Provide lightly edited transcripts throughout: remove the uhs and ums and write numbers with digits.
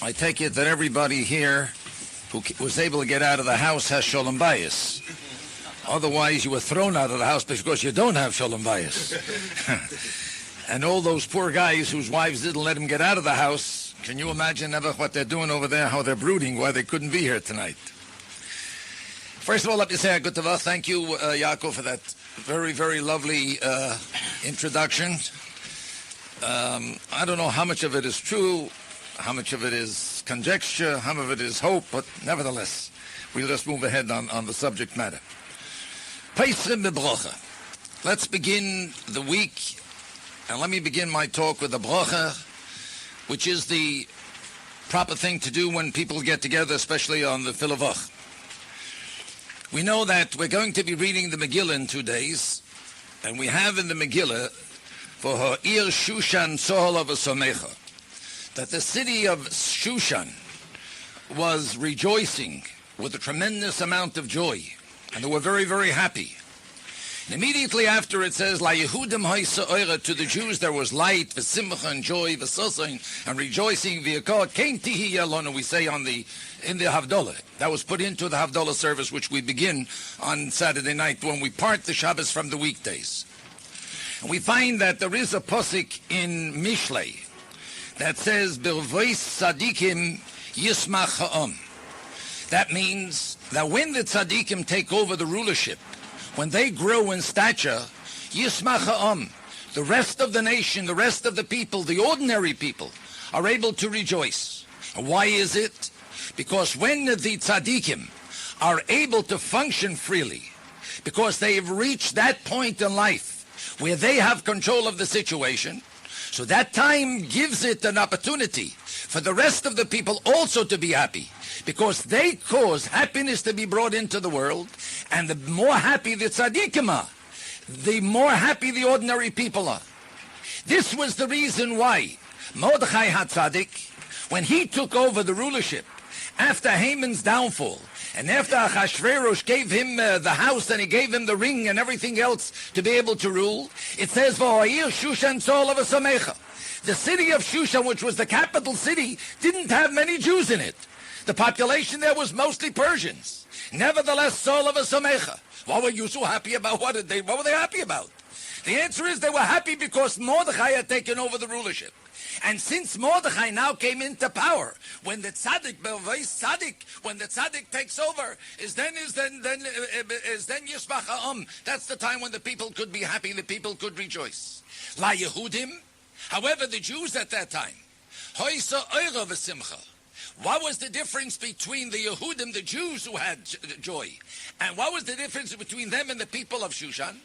I take it that everybody here who was able to get out of the house has Shalom Bayis. Otherwise, you were thrown out of the house because you don't have Shalom Bayis. And all those poor guys whose wives didn't let them get out of the house, can you imagine ever what they're doing over there, how they're brooding, why they couldn't be here tonight? First of all, let me say a good tavach. Thank you, Yaakov, for that very, very lovely introduction. I don't know how much of it is true, how much of it is conjecture, how much of it is hope, but nevertheless, we'll just move ahead on the subject matter. Peisrim b'brocha. Let's begin the week, and let me begin my talk with the brocha, which is the proper thing to do when people get together, especially on the Filavach. We know that we're going to be reading the Megillah in 2 days, and we have in the Megillah, for Ha'ir Shushan Sohol of Asomecha, that the city of Shushan was rejoicing with a tremendous amount of joy, and they were very, very happy. And immediately after it says, La Yehudim Haisa Oira, to the Jews there was light, v'simcha and joy, v'sosain, and rejoicing, v'yakot, kein tihi yalona, we say in the Havdalah. That was put into the Havdalah service, which we begin on Saturday night when we part the Shabbos from the weekdays. And we find that there is a posik in Mishlei that says, B'rvois tzadikim yismach ha'am. That means that when the tzadikim take over the rulership, when they grow in stature, yismach ha'am, the rest of the nation, the rest of the people, the ordinary people, are able to rejoice. And why is it? Because when the tzadikim are able to function freely, because they have reached that point in life where they have control of the situation, so that time gives it an opportunity for the rest of the people also to be happy, because they cause happiness to be brought into the world, and the more happy the tzaddikim are, the more happy the ordinary people are. This was the reason why Mordechai HaTzadik, when he took over the rulership after Haman's downfall, and after Achashverosh gave him the house and he gave him the ring and everything else to be able to rule, it says, V'ha'ir Shushan Tzol of Asamecha. The city of Shushan, which was the capital city, didn't have many Jews in it. The population there was mostly Persians. Nevertheless, Tzol of Asamecha. What were you so happy about? What were they happy about? The answer is they were happy because Mordechai had taken over the rulership. And since Mordechai now came into power, when the tzaddik takes over, is then Yismach Ha'am. That's the time when the people could be happy, the people could rejoice. La Yehudim, however, the Jews at that time, Hoisa Oira v'Simcha. What was the difference between the Yehudim, the Jews who had joy, and what was the difference between them and the people of Shushan?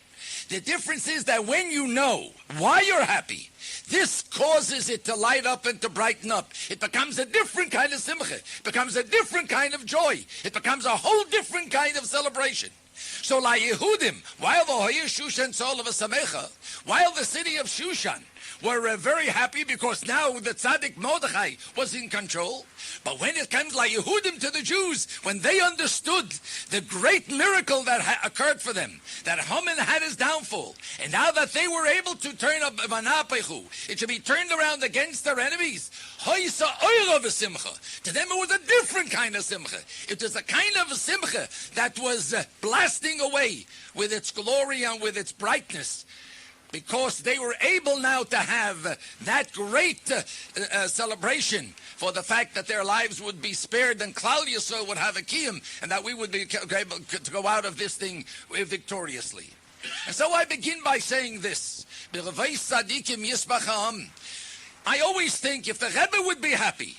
The difference is that when you know why you're happy, this causes it to light up and to brighten up. It becomes a different kind of simcha. It becomes a different kind of joy. It becomes a whole different kind of celebration. So, La Yehudim, while the Hoyer Shushan Tzol of Asamecha, while the city of Shushan were very happy because now the tzaddik Mordechai was in control. But when it comes like Yehudim to the Jews, when they understood the great miracle that occurred for them, that Haman had his downfall, and now that they were able to turn up Manapechu, it should be turned around against their enemies. Hoisa oira v'simcha. To them it was a different kind of simcha. It was a kind of a simcha that was blasting away with its glory and with its brightness, because they were able now to have that great celebration for the fact that their lives would be spared and Klal Yisrael would have a kiyum, and that we would be able to go out of this thing victoriously. And so I begin by saying this. I always think if the Rebbe would be happy,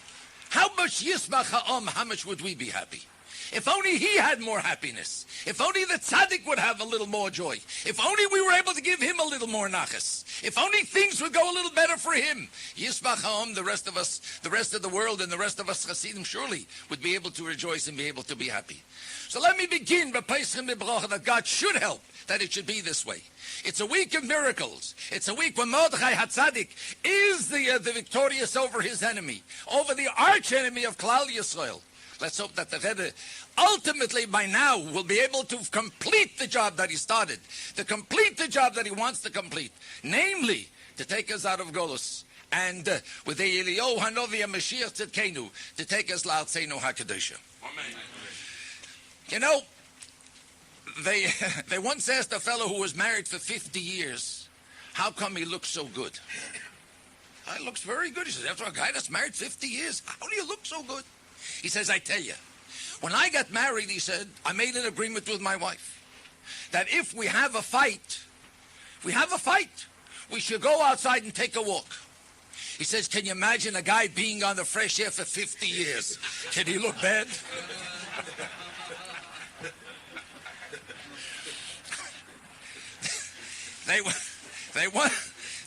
how much Yismach Ha'am, how much would we be happy? If only he had more happiness. If only the tzaddik would have a little more joy. If only we were able to give him a little more nachas. If only things would go a little better for him. Yismach Ha'am, the rest of us, the rest of the world, and the rest of us Hasidim surely would be able to rejoice and be able to be happy. So let me begin by Peisrim B'Bracha, that God should help that it should be this way. It's a week of miracles. It's a week when Mordechai HaTzadik is the victorious over his enemy, over the arch enemy of Klal Yisrael. Let's hope that the Rebbe ultimately by now will be able to complete the job that he started, to complete the job that he wants to complete, namely to take us out of Golus and with the Eliyahu Hanovi and Mashiach Tzidkenu to take us La'artzenu HaKadoshah. You know, they once asked a fellow who was married for 50 years, how come he looks so good? He looks very good. He says, after a guy that's married 50 years, how do you look so good? He says, I tell you, when I got married, he said, I made an agreement with my wife that if we have a fight, we should go outside and take a walk. He says, can you imagine a guy being on the fresh air for 50 years? Can he look bad?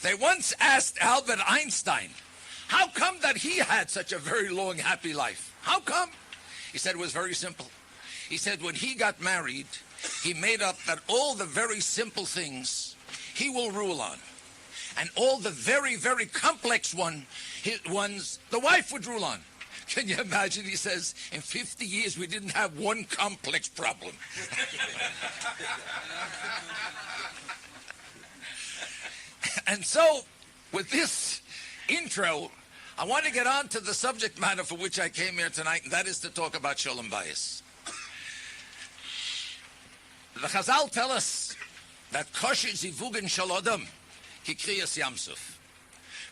They once asked Albert Einstein, how come that he had such a very long, happy life? How come? He said it was very simple. He said when he got married, he made up that all the very simple things he will rule on. And all the very, very complex ones, the wife would rule on. Can you imagine? He says, in 50 years, we didn't have one complex problem. And so, with this intro, I want to get on to the subject matter for which I came here tonight, and that is to talk about Shalom Bayis. The Chazal tell us that kosher zivugin shalodam kikriyas yamsuf.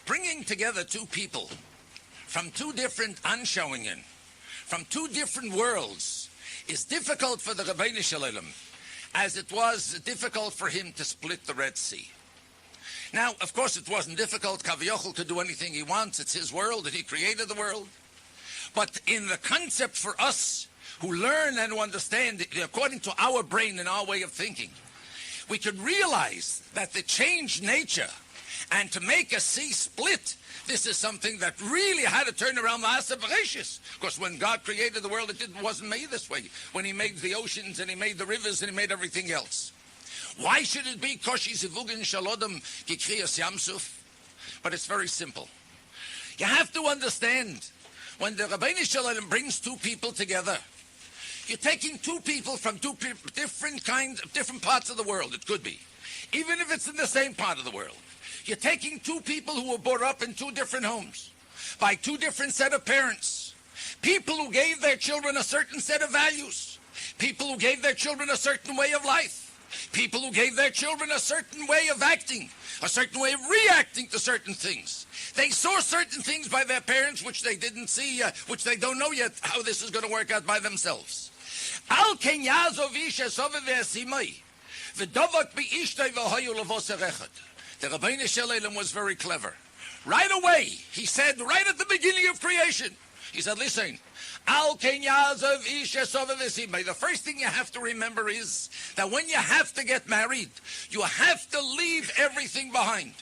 Bringing together two people from two different anshauingen, from two different worlds, is difficult for the Rabbeinu Shalom, as it was difficult for him to split the Red Sea. Now, of course, it wasn't difficult. Kaviyachol could do anything he wants. It's his world, and he created the world. But in the concept for us who learn and who understand, according to our brain and our way of thinking, we could realize that the changed nature and to make a sea split, this is something that really had to turn around the Asa Bereshis. Of course, when God created the world, it wasn't made this way. When he made the oceans and he made the rivers and he made everything else. Why should it be Koshi Zivugin Shalodam Kikriyas Yamsuf? But it's very simple. You have to understand, when the Rabbeinu Shalom brings two people together, you're taking two people from two different parts of the world, it could be. Even if it's in the same part of the world. You're taking two people who were brought up in two different homes, by two different set of parents. People who gave their children a certain set of values. People who gave their children a certain way of life. People who gave their children a certain way of acting, a certain way of reacting to certain things. They saw certain things by their parents which they didn't see, which they don't know yet how this is going to work out by themselves. The Rabbeinu Shalom was very clever. Right away, he said, right at the beginning of creation, he said, listen, the first thing you have to remember is that when you have to get married, you have to leave everything behind.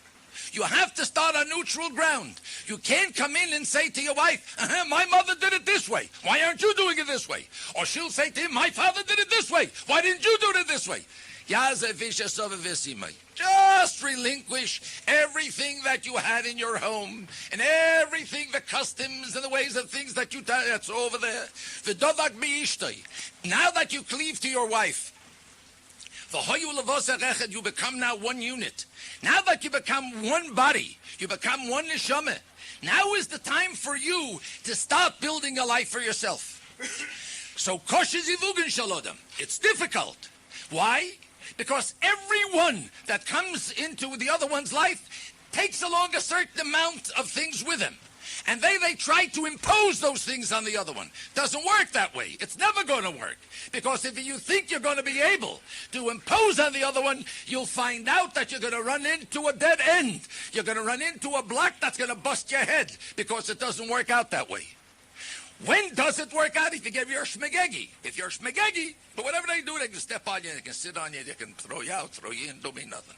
You have to start on neutral ground. You can't come in and say to your wife, my mother did it this way. Why aren't you doing it this way? Or she'll say to him, my father did it this way. Why didn't you do it this way? Just relinquish everything that you had in your home and everything, the customs and the ways of things that that's over there. Now that you cleave to your wife, you become now one unit. Now that you become one body, you become one neshama. Now is the time for you to start building a life for yourself. So kosher zivugin shalodam. It's difficult. Why? Because everyone that comes into the other one's life takes along a certain amount of things with him. And they try to impose those things on the other one. Doesn't work that way. It's never going to work. Because if you think you're going to be able to impose on the other one, you'll find out that you're going to run into a dead end. You're going to run into a block that's going to bust your head. Because it doesn't work out that way. When does it work out? If you give your shmegegi. If you're shmegegi, but whatever they do, they can step on you, they can sit on you, they can throw you out, throw you in, don't mean nothing.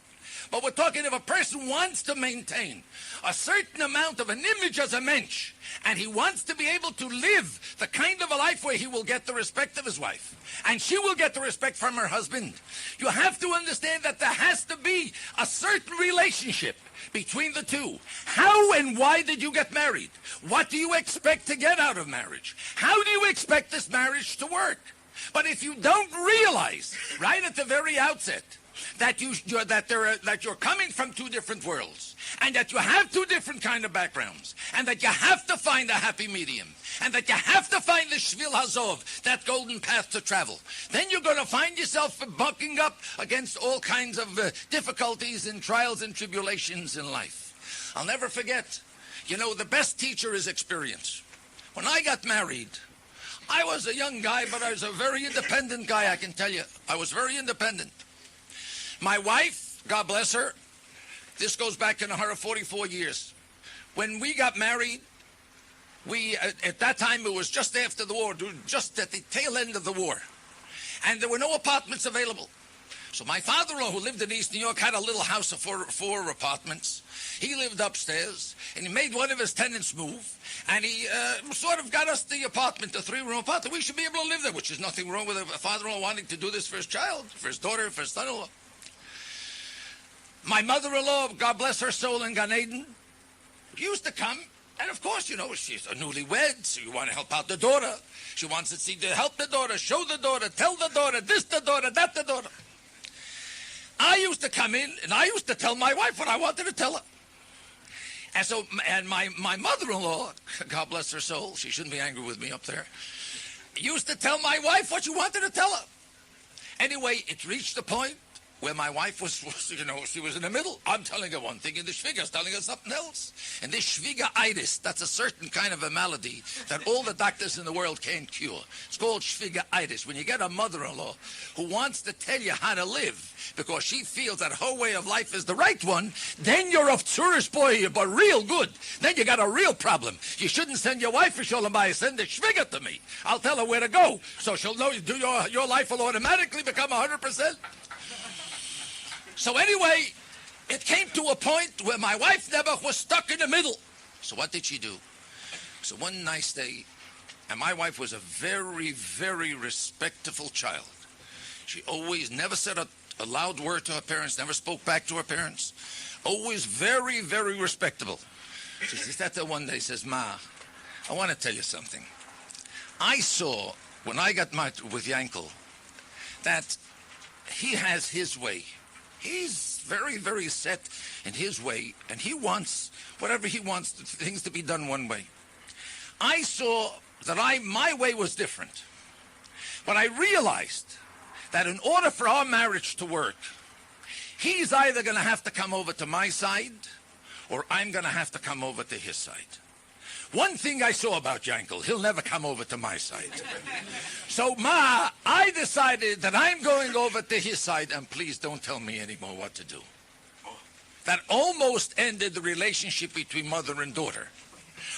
But we're talking if a person wants to maintain a certain amount of an image as a mensch, and he wants to be able to live the kind of a life where he will get the respect of his wife, and she will get the respect from her husband, you have to understand that there has to be a certain relationship between the two. How and why did you get married? What do you expect to get out of marriage? How do you expect this marriage to work? But if you don't realize right at the very outset that you're coming from two different worlds, and that you have two different kind of backgrounds, and that you have to find a happy medium, and that you have to find the Shvil Hazov, that golden path to travel, then you're going to find yourself bucking up against all kinds of difficulties and trials and tribulations in life. I'll never forget, the best teacher is experience. When I got married, I was a young guy, but I was a very independent guy, I can tell you. I was very independent. My wife, God bless her, this goes back in 144 years. When we got married, at that time, it was just after the war, just at the tail end of the war. And there were no apartments available. So my father-in-law, who lived in East New York, had a little house of four apartments. He lived upstairs, and he made one of his tenants move, and he sort of got us the apartment, a 3-room apartment. We should be able to live there, which is nothing wrong with a father-in-law wanting to do this for his child, for his daughter, for his son-in-law. My mother-in-law, God bless her soul in Gan Eden, used to come, and of course, she's a newlywed, so you want to help out the daughter. She wants to see to help the daughter, show the daughter, tell the daughter, this the daughter, that the daughter. I used to come in, and I used to tell my wife what I wanted to tell her. And my mother-in-law, God bless her soul, she shouldn't be angry with me up there, used to tell my wife what she wanted to tell her. Anyway, it reached the point where my wife was, she was in the middle. I'm telling her one thing, and the Shviga's telling her something else. And this Shviga-itis, that's a certain kind of a malady that all the doctors in the world can't cure. It's called Shviga-itis. When you get a mother-in-law who wants to tell you how to live because she feels that her way of life is the right one, then you're a tourist boy, but real good. Then you got a real problem. You shouldn't send your wife for Shalom Bayis. Send the Shviga to me. I'll tell her where to go, so she'll know your life will automatically become 100%. So anyway, it came to a point where my wife Nebuch was stuck in the middle. So what did she do? So one nice day, and my wife was a very, very respectful child. She always never said a loud word to her parents, never spoke back to her parents. Always very, very respectable. She sat there one day, says, Ma, I want to tell you something. I saw, when I got married with Yankel, that he has his way. He's very, very set in his way, and he wants, whatever he wants, things to be done one way. I saw that my way was different. But I realized that in order for our marriage to work, he's either going to have to come over to my side, or I'm going to have to come over to his side. One thing I saw about Yankel, he'll never come over to my side. So, Ma, I decided that I'm going over to his side, and please don't tell me anymore what to do. That almost ended the relationship between mother and daughter.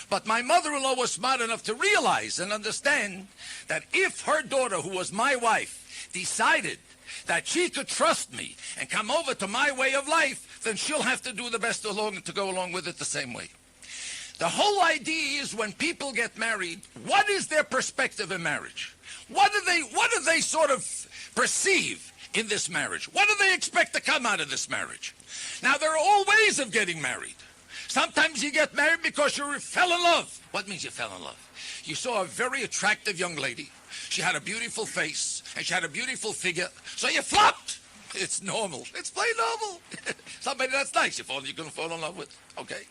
But my mother-in-law was smart enough to realize and understand that if her daughter, who was my wife, decided that she could trust me and come over to my way of life, then she'll have to do the best to go along with it the same way. The whole idea is when people get married, what is their perspective in marriage? What do they sort of perceive in this marriage? What do they expect to come out of this marriage? Now, there are all ways of getting married. Sometimes you get married because you fell in love. What means you fell in love? You saw a very attractive young lady. She had a beautiful face, and she had a beautiful figure, so you flopped. It's normal. It's plain normal. Somebody that's nice you're going to fall in love with. Okay.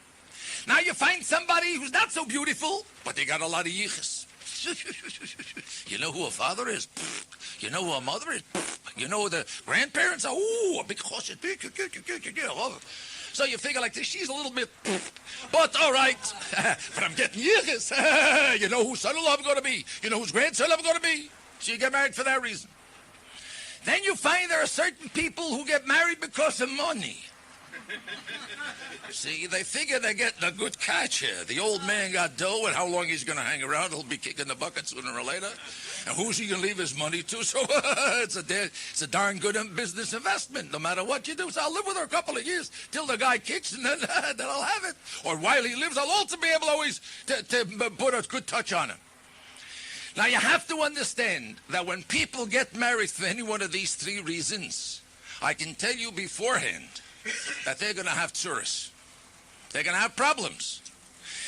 Now you find somebody who's not so beautiful, but they got a lot of yichus. You know who a father is? You know who a mother is? You know who the grandparents are? Ooh, a big horse. So you figure like this, she's a little bit, but all right. But I'm getting yichus. You know whose son-in-law I'm going to be. You know whose grandson I'm going to be. So you get married for that reason. Then you find there are certain people who get married because of money. See, they figure they're getting a good catch here. The old man got dough, and how long he's going to hang around? He'll be kicking the bucket sooner or later. And who's he going to leave his money to? So it's a darn good business investment, no matter what you do. So I'll live with her a couple of years till the guy kicks, and then I'll have it. Or while he lives, I'll also be able always to put a good touch on him. Now, you have to understand that when people get married for any one of these three reasons, I can tell you beforehand that they're going to have tsuris. They're going to have problems.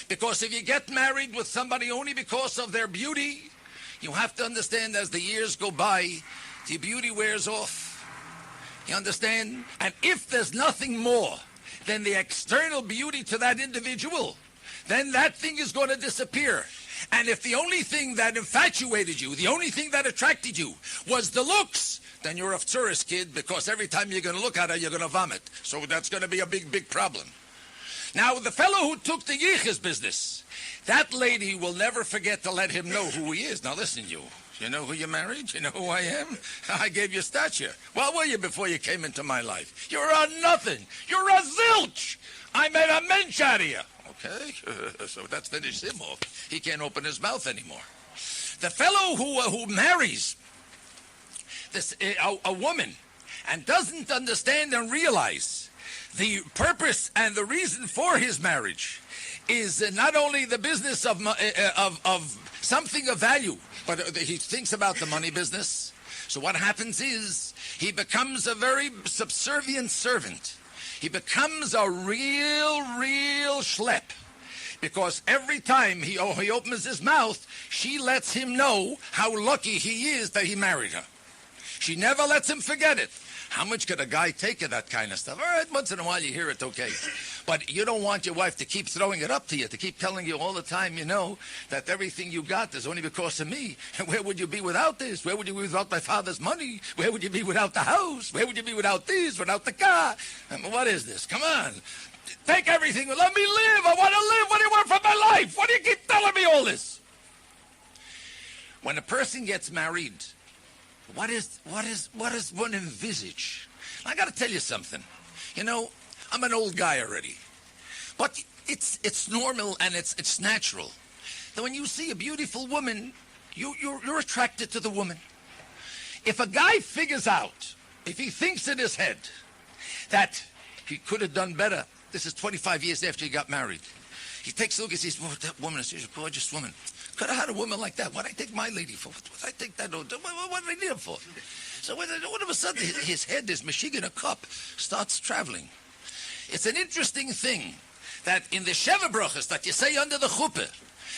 Because if you get married with somebody only because of their beauty, you have to understand as the years go by, the beauty wears off. You understand? And if there's nothing more than the external beauty to that individual, then that thing is going to disappear. And if the only thing that infatuated you, the only thing that attracted you was the looks, then you're a tourist kid, because every time you're going to look at her, you're going to vomit. So that's going to be a big, big problem. Now, the fellow who took the yichus business, that lady will never forget to let him know who he is. Now, listen, you know who you married? You know who I am? I gave you stature. What were you before you came into my life? You're a nothing. You're a zilch. I made a mensch out of you. Okay, so that's finished him off. He can't open his mouth anymore. The fellow who marries this a woman and doesn't understand and realize the purpose and the reason for his marriage is not only the business of something of value, but he thinks about the money business. So what happens is he becomes a very subservient servant. He becomes a real schlep. Because every time he opens his mouth, she lets him know how lucky he is that he married her. She never lets him forget it. How much could a guy take of that kind of stuff? All right, once in a while you hear it, okay. But you don't want your wife to keep throwing it up to you, to keep telling you all the time, that everything you got is only because of me. And where would you be without this? Where would you be without my father's money? Where would you be without the house? Where would you be without this, without the car? What is this? Come on. Take everything. Let me live. I want to live. What do you want from my life? What do you keep telling me all this? When a person gets married, what is one envisage? I got to tell you something. I'm an old guy already, but it's normal and it's natural that when you see a beautiful woman, you're attracted to the woman. If a guy figures out, if he thinks in his head that he could have done better, this is 25 years after he got married. He takes a look and says, "Oh, that woman is a gorgeous woman. Could have had a woman like that. What did I take my lady for? What did I take that? What did I need her for?" So all of a sudden, his head, his Michigan cup, starts traveling. It's an interesting thing that in the Sheva brachas that you say under the chuppah,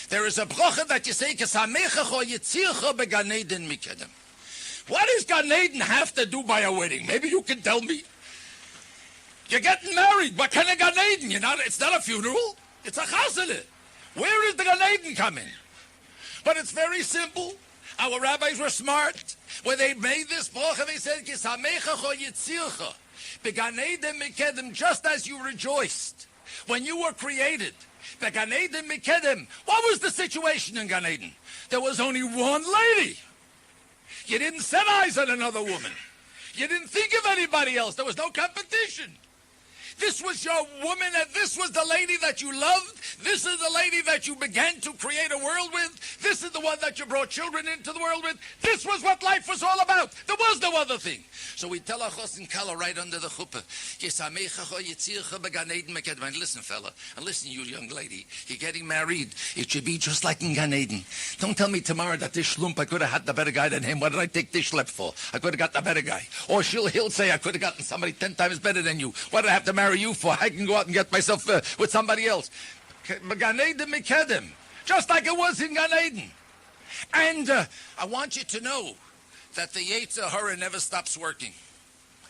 there is a bracha that you say, "Kesamechacho yitzircha began eden mikedem." What does Gan Eden have to do by a wedding? Maybe you can tell me. You're getting married. What kind of Gan Eden? It's not a funeral. It's a chasana. Where is the Gan Eden coming? But it's very simple. Our rabbis were smart. When they made this bracha, they said, "Kisamechacho yitzircha began eden mikedem," just as you rejoiced when you were created. Began eden mikedem. What was the situation in Gan Eden? There was only one lady. You didn't set eyes on another woman. You didn't think of anybody else. There was no competition. This was your woman, and this was the lady that you loved. This is the lady that you began to create a world with. This is the one that you brought children into the world with. This was what life was all about. There was no other thing. So we tell Achos and Kala right under the chuppah. And listen, fella, and listen, you young lady, you're getting married. It should be just like in Gan Eden. Don't tell me tomorrow that this shlump, I could have had the better guy than him. What did I take this schlep for? I could have got the better guy. Or he'll say, I could have gotten somebody 10 times better than you. What did I have to marry you for? I can go out and get myself with somebody else. Gan Eden mikedem, just like it was in Gan Eden. And I want you to know that the Yetzer Hara never stops working.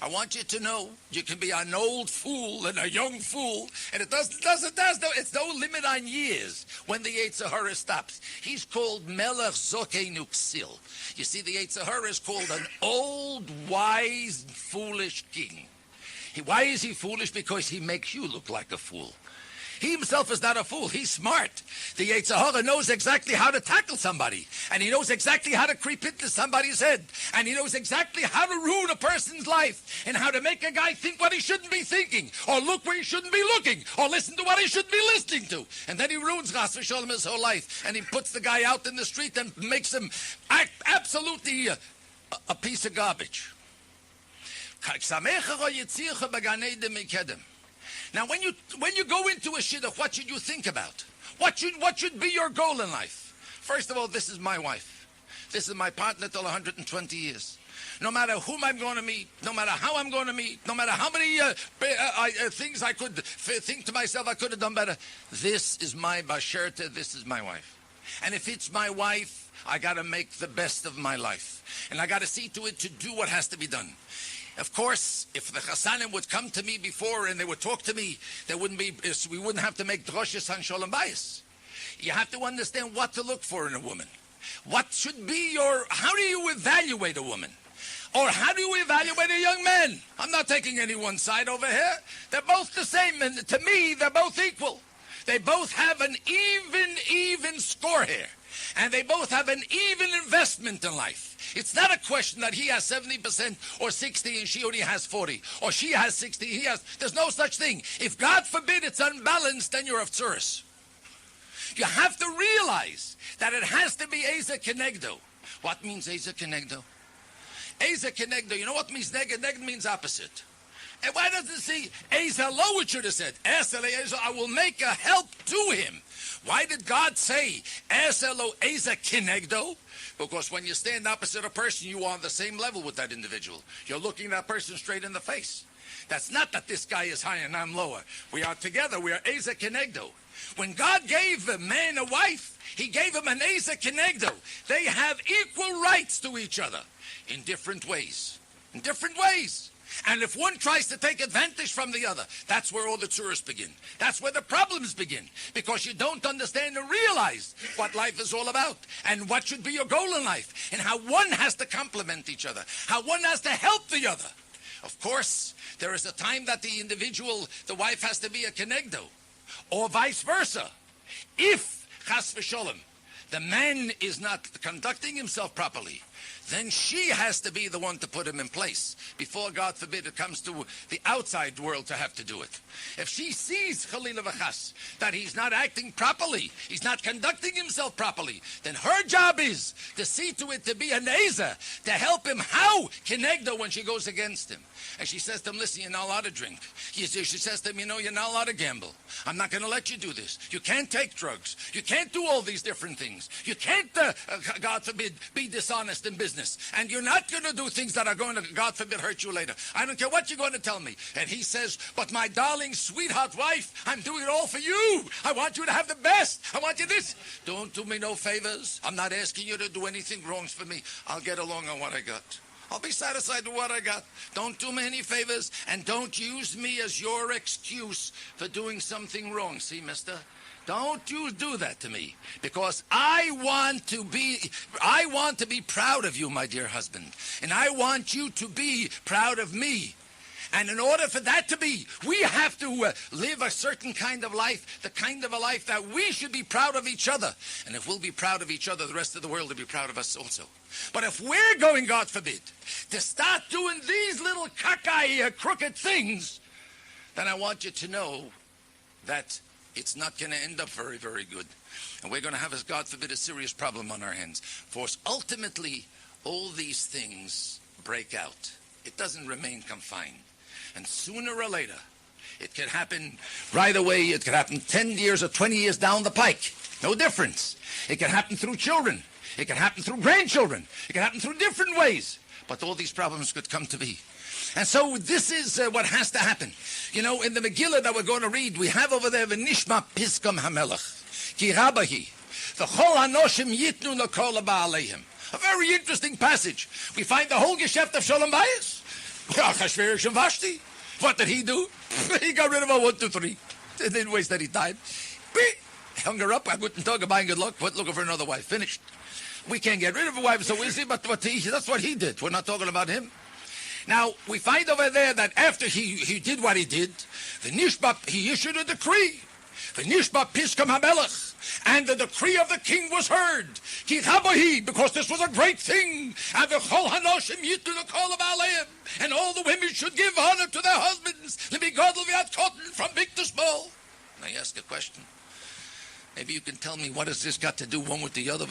I want you to know you can be an old fool and a young fool, and it's no limit on years when the Yetzer Hara stops. He's called Melech Zokeinu Ksil. You see, the Yetzer Hara is called an old, wise, foolish king. Why is he foolish? Because he makes you look like a fool. He himself is not a fool. He's smart. The Yetzer Hara knows exactly how to tackle somebody. And he knows exactly how to creep into somebody's head. And he knows exactly how to ruin a person's life. And how to make a guy think what he shouldn't be thinking. Or look where he shouldn't be looking. Or listen to what he shouldn't be listening to. And then he ruins Chas v'Sholom his whole life. And he puts the guy out in the street and makes him absolutely a piece of garbage. Now, when you go into a shidduch, what should you think about? What should be your goal in life? First of all, this is my wife. This is my partner till 120 years. No matter whom I'm going to meet, no matter how I'm going to meet, no matter how many things I could think to myself I could have done better, this is my basherta, this is my wife. And if it's my wife, I got to make the best of my life. And I got to see to it to do what has to be done. Of course, if the Chassanim would come to me before and they would talk to me, we wouldn't have to make droshes on Shalom Bayis. You have to understand what to look for in a woman. What should be how do you evaluate a woman? Or how do you evaluate a young man? I'm not taking any one side over here. They're both the same, and to me, they're both equal. They both have an even score here. And they both have an even investment in life. It's not a question that he has 70% or 60 and she only has 40. Or she has 60, he has... There's no such thing. If God forbid it's unbalanced, then you're of tzuris. You have to realize that it has to be Eza Kenegdo. What means Eza Kenegdo? Eza Kenegdo, you know what means neged? Neged means opposite. And why doesn't it say Eza Lo? It should have said, I will make a help to him. Why did God say Eza Lo Eza Kenegdo? Because when you stand opposite a person, you are on the same level with that individual. You're looking that person straight in the face. That's not that this guy is higher and I'm lower. We are together. We are Eza Kenegdo. When God gave a man a wife, he gave him an Eza Kenegdo. They have equal rights to each other in different ways. In different ways. And if one tries to take advantage from the other, that's where all the tzuris begin. That's where the problems begin. Because you don't understand and realize what life is all about. And what should be your goal in life. And how one has to complement each other. How one has to help the other. Of course, there is a time that the individual, the wife has to be a kenegdo. Or vice versa. If, chas v'sholem, the man is not conducting himself properly, then she has to be the one to put him in place before, God forbid, it comes to the outside world to have to do it. If she sees, Chalila v'chas, that he's not acting properly, he's not conducting himself properly, then her job is to see to it to be an Eza, to help him how Kenegdo when she goes against him. And she says to him, listen, you're not allowed to drink. She says to him, you're not allowed to gamble. I'm not going to let you do this. You can't take drugs. You can't do all these different things. You can't, God forbid, be dishonest in business. And you're not going to do things that are going to, God forbid, hurt you later. I don't care what you're going to tell me. And he says, but my darling, sweetheart wife, I'm doing it all for you. I want you to have the best. I want you this. Don't do me no favors. I'm not asking you to do anything wrong for me. I'll get along on what I got. I'll be satisfied with what I got. Don't do me any favors, and don't use me as your excuse for doing something wrong. See, mister? Don't you do that to me, because I want to be proud of you, my dear husband, and I want you to be proud of me. And in order for that to be, we have to live a certain kind of life, the kind of a life that we should be proud of each other. And if we'll be proud of each other, the rest of the world will be proud of us also. But if we're going, God forbid, to start doing these little cockeye, crooked things, then I want you to know that it's not going to end up very, very good. And we're going to have, as God forbid, a serious problem on our hands. For ultimately, all these things break out. It doesn't remain confined. And sooner or later, it can happen right away. It can happen 10 years or 20 years down the pike. No difference. It can happen through children. It can happen through grandchildren. It can happen through different ways. But all these problems could come to be. And so this is what has to happen. You know, in the Megillah that we're going to read, we have over there, V'nishma piskam hamelach, ki rabahi, v'chol hanoshim yitnu l'kol ba'aleihim. A very interesting passage. We find the whole Geschäft of Shalom Bayis. Achashverosh and Vashti. What did he do? He got rid of her 1, 2, 3. They didn't waste any time. Hung her up. I wouldn't talk about good luck. Went looking for another wife. Finished. We can't get rid of a wife so easy, but that's what he did. We're not talking about him. Now, we find over there that after he did what he did, he issued a decree. The Nishba Piskam HaMelech. And the decree of the king was heard. Because this was a great thing. And all the women should give honor to their husbands. From big to small. Now I ask a question. Maybe you can tell me, what has this got to do one with the other?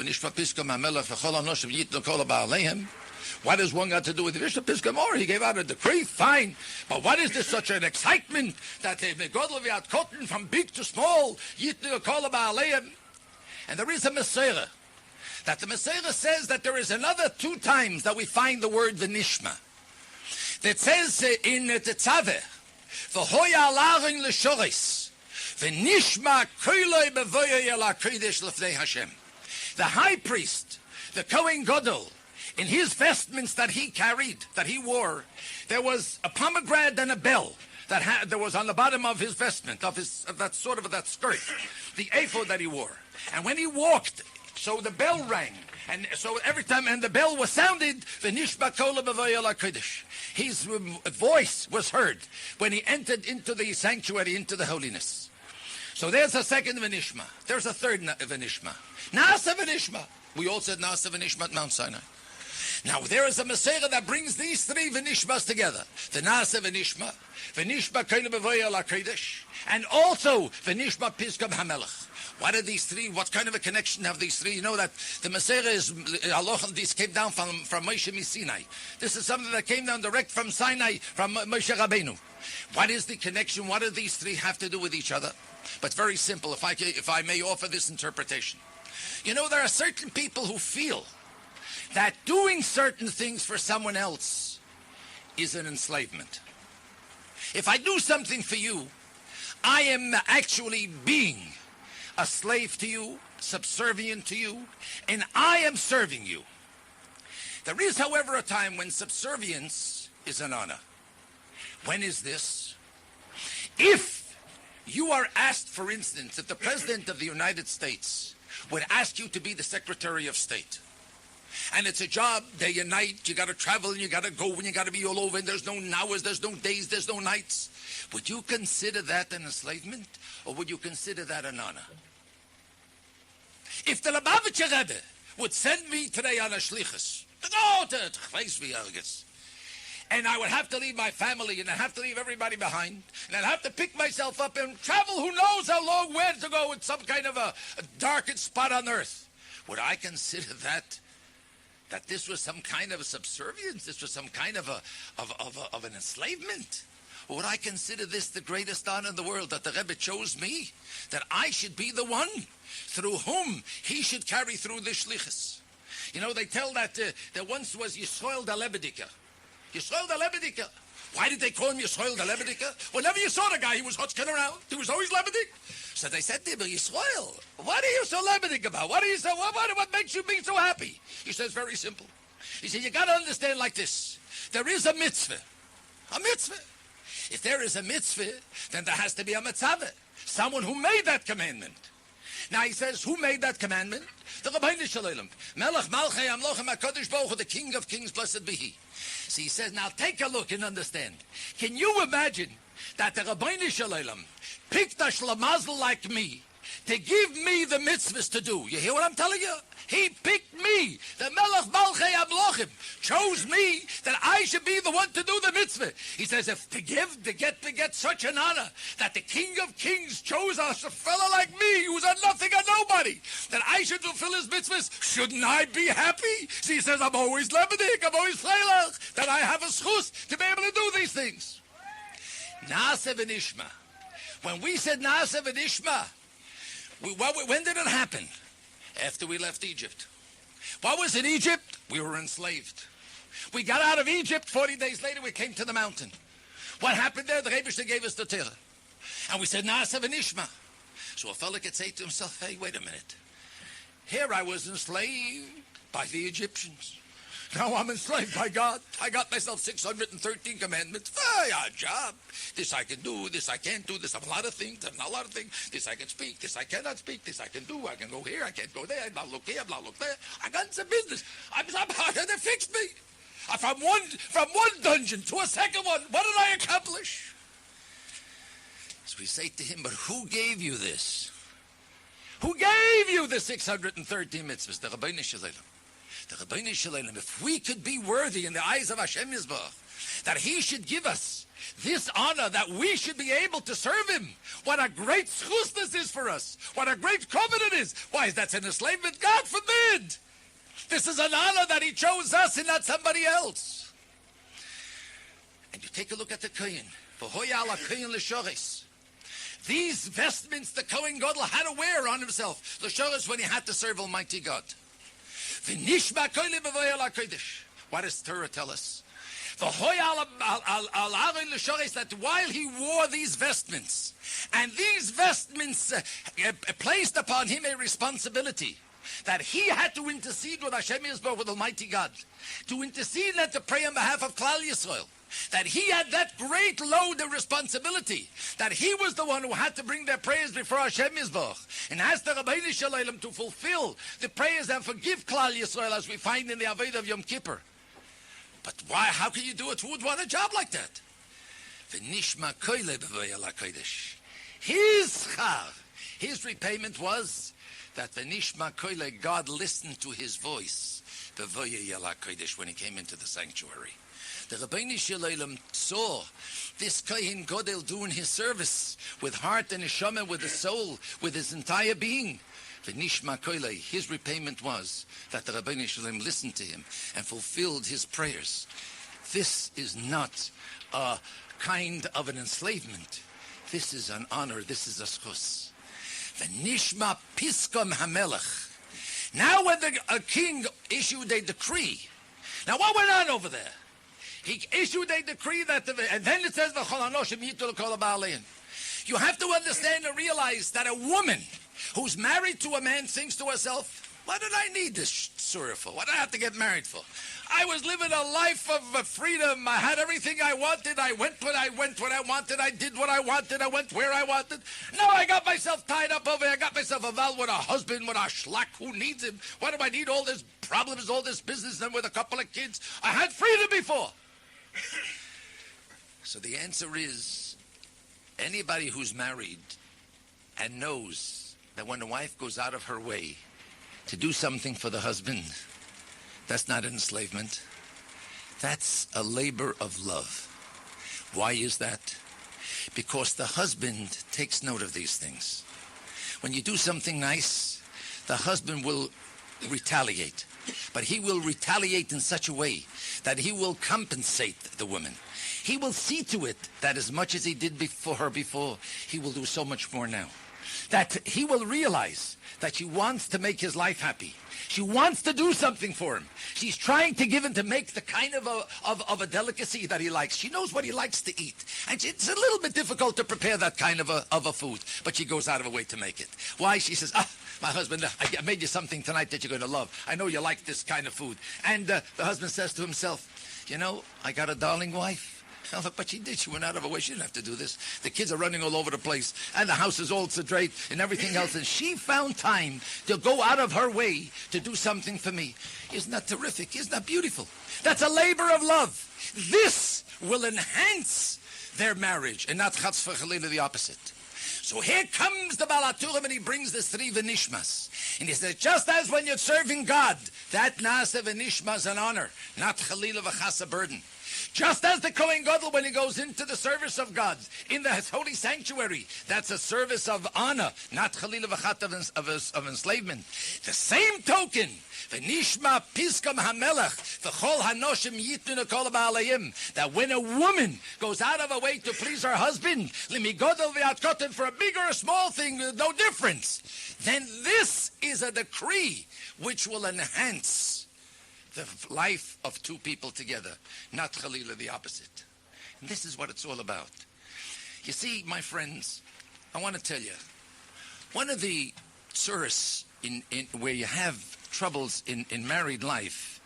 What has one got to do with the Bishop Piskamor? He gave out a decree, fine. But what is this, such an excitement that they've cotton from big to small? And there is a Messiah. That the Messiah says that there is another 2 times that we find the word V'nishma. That says in the Tzaveh, V'hoya alarin l'shoris, V'nishma koiloi b'voya yala kodesh l'fnei Hashem. The high priest, the Kohen Gadol, In his vestments that he carried, that he wore, there was a pomegranate and a bell that was on the bottom of his vestment, of that skirt, the ephod that he wore. And when he walked, so the bell rang. And so every time, and the bell was sounded, the Nishba Kola B'Vayel HaKodesh. His voice was heard when he entered into the sanctuary, into the holiness. So there's a second V'nishma. There's a third V'nishma. Nasa V'nishma. We all said Nasa V'nishma at Mount Sinai. Now there is a Masera that brings these three V'nishmas together. The Nasa V'nishma, V'nishma Kola B'Vayel HaKodesh, and also V'nishma Pizgam HaMelech. What are these three? What kind of a connection have these three? You know that the Masera is, this came down from Moshe Sinai. This is something that came down direct from Sinai, from Moshe Rabbeinu. What is the connection? What do these three have to do with each other? But very simple, if I may offer this interpretation. You know, there are certain people who feel that doing certain things for someone else is an enslavement. If I do something for you, I am actually being a slave to you, subservient to you, and I am serving you. There is, however, a time when subservience is an honor. When is this? If you are asked, for instance, if the President of the United States would ask you to be the Secretary of State, and it's a job day and night, you got to travel and you got to go and you got to be all over, and there's no hours, there's no days, there's no nights, would you consider that an enslavement, or would you consider that an honor? If the Lubavitcher Rebbe would send me today on a shlichus to go to Chveisvierges, and I would have to leave my family, and I'd have to leave everybody behind, and I'd have to pick myself up and travel who knows how long, where to go in some kind of a darkened spot on earth, would I consider that this was some kind of a subservience, this was some kind of an enslavement? Or would I consider this the greatest honor in the world, that the Rebbe chose me, that I should be the one through whom he should carry through the shlichus? You know, they tell that there once was Yisrael the Lebedika. Yisrael the Lebedika. Why did they call him Yisrael the Lebedika? Whenever you saw the guy, he was hotchkin around. He was always Lebedik. So they said to him, Yisrael, what are you so Lebedik about? What makes you be so happy? He says, very simple. He said, you got to understand like this. There is a mitzvah. A mitzvah. If there is a mitzvah, then there has to be a mitzvah. Someone who made that commandment. Now he says, who made that commandment? The Rabbeinu Shalom. Melech Malchei Amlochem HaKadosh Baruch Hu, the King of Kings, blessed be He. So he says, now take a look and understand. Can you imagine that the Rabbeinu Shalom picked a shlamazel like me to give me the mitzvahs to do? You hear what I'm telling you? He picked me. The Melech Malchei Amlochim chose me that I should be the one to do the mitzvah. He says, if to get such an honor that the King of Kings chose us, a fellow like me who's a nothing, a nobody, that I should fulfill his mitzvahs, shouldn't I be happy? So he says, I'm always lebedik, I'm always freilach, that I have a schus to be able to do these things. Naaseh v'nishma. When we said Naaseh v'nishma, when did it happen? After we left Egypt. What was in Egypt? We were enslaved. We got out of Egypt, 40 days later we came to the mountain. What happened there? The Rebbe gave us the Torah. And we said, Naaseh v'nishma. So a fellow could say to himself, hey, wait a minute. Here I was enslaved by the Egyptians. Now I'm enslaved by God. I got myself 613 commandments. A job. This I can do, this I can't do, this a lot of things, not a lot of things. This I can speak, this I cannot speak, this I can do, I can go here, I can't go there, I blah look here, blah look there. I got some business. They fixed me. From one dungeon to a second one, what did I accomplish? So we say to him, but who gave you this? Who gave you the 613 mitzvahs? The Rabbeinu Shalom. The Rabbeinu Shalom, if we could be worthy in the eyes of Hashem Yisbarach, that He should give us this honor, that we should be able to serve Him. What a great schus this is for us. What a great covenant is. Why, that's an enslavement? God forbid. This is an honor that He chose us and not somebody else. And you take a look at the Kohen. These vestments the Kohen Gadol had to wear on himself. L'shoresh, when he had to serve Almighty God. What does Torah tell us? That while he wore these vestments, and these vestments placed upon him a responsibility, that he had to intercede with Hashem Yisborach, with Almighty God, to intercede and to pray on behalf of Klal Yisrael, that he had that great load of responsibility, that he was the one who had to bring their prayers before Hashem Yisborach, and asked the Rabbeinu Shalom to fulfill the prayers and forgive Klal Yisrael, as we find in the Avodah of Yom Kippur. But why? How can you do it? Who would want a job like that? His schar, his repayment was that v'nishma koile, God listened to his voice when he came into the sanctuary. The Rabbeinu Shalom saw this Kohen Gadol doing his service with heart and neshama, with his soul, with his entire being. V'nishma koile, his repayment was that the Rabbeinu Shalom listened to him and fulfilled his prayers. This is not a kind of an enslavement. This is an honor. This is a schus. V'nishma piskom hamelech. Now when a king issued a decree, now what went on over there? He issued a decree that, and then it says, you have to understand and realize that a woman who's married to a man thinks to herself, what did I need this surah for? What did I have to get married for? I was living a life of freedom. I had everything I wanted. I went when I wanted. I did what I wanted. I went where I wanted. Now I got myself tied up over here. I got myself involved with a husband, with a schlack. Who needs him? Why do I need all this problems, all this business, and with a couple of kids? I had freedom before. So the answer is, anybody who's married and knows that when the wife goes out of her way to do something for the husband, that's not an enslavement. That's a labor of love. Why is that? Because the husband takes note of these things. When you do something nice, the husband will retaliate. But he will retaliate in such a way that he will compensate the woman. He will see to it that as much as he did for her before, he will do so much more now. That he will realize that she wants to make his life happy. She wants to do something for him. She's trying to give him, to make the kind of a delicacy that he likes. She knows what he likes to eat. And it's a little bit difficult to prepare that kind of a food, but she goes out of her way to make it. Why? She says, my husband, I made you something tonight that you're going to love. I know you like this kind of food. And the husband says to himself, you know, I got a darling wife. But she did. She went out of her way. She didn't have to do this. The kids are running all over the place, and the house is all sedate and everything else. And she found time to go out of her way to do something for me. Isn't that terrific? Isn't that beautiful? That's a labor of love. This will enhance their marriage, and not chatz v'chalila, the opposite. So here comes the Baal HaTurim, and he brings the three v'nishmas. And he says, just as when you're serving God, that nasa v'nishma is an honor, not chalila v'chas, a burden. Just as the Kohen Gadol, when he goes into the service of God in the holy sanctuary, that's a service of honor, not chalila v'chat of enslavement. The same token, v'nishma piskam hamelech v'chol hanoshim yitnu kol ba'alayim, that when a woman goes out of her way to please her husband, limigodol v'atkoten, for a big or a small thing, no difference, then this is a decree which will enhance the life of two people together, not chalila, the opposite. And this is what it's all about. You see, my friends, I want to tell you, one of the tsuras in where you have troubles in married life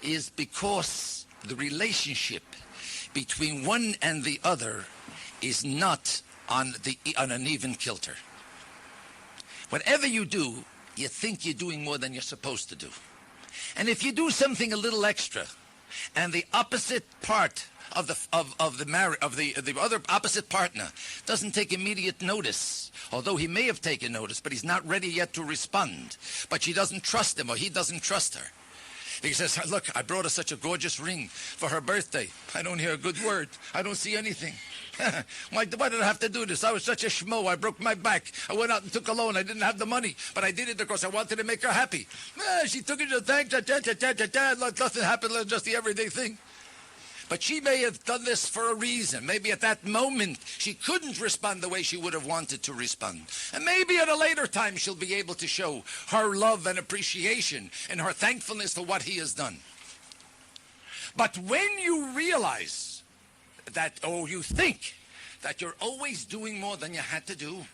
is because the relationship between one and the other is not on an even kilter. Whatever you do, you think you're doing more than you're supposed to do. And if you do something a little extra, and the opposite part of the other opposite partner doesn't take immediate notice, although he may have taken notice, but he's not ready yet to respond, but she doesn't trust him or he doesn't trust her. He says, look, I brought her such a gorgeous ring for her birthday. I don't hear a good word. I don't see anything. Why did I have to do this? I was such a schmo. I broke my back. I went out and took a loan. I didn't have the money, but I did it because I wanted to make her happy. She took it to thank. Nothing happened. Just the everyday thing. But she may have done this for a reason. Maybe at that moment she couldn't respond the way she would have wanted to respond. And maybe at a later time she'll be able to show her love and appreciation and her thankfulness for what he has done. But when you realize that, or you think that you're always doing more than you had to do,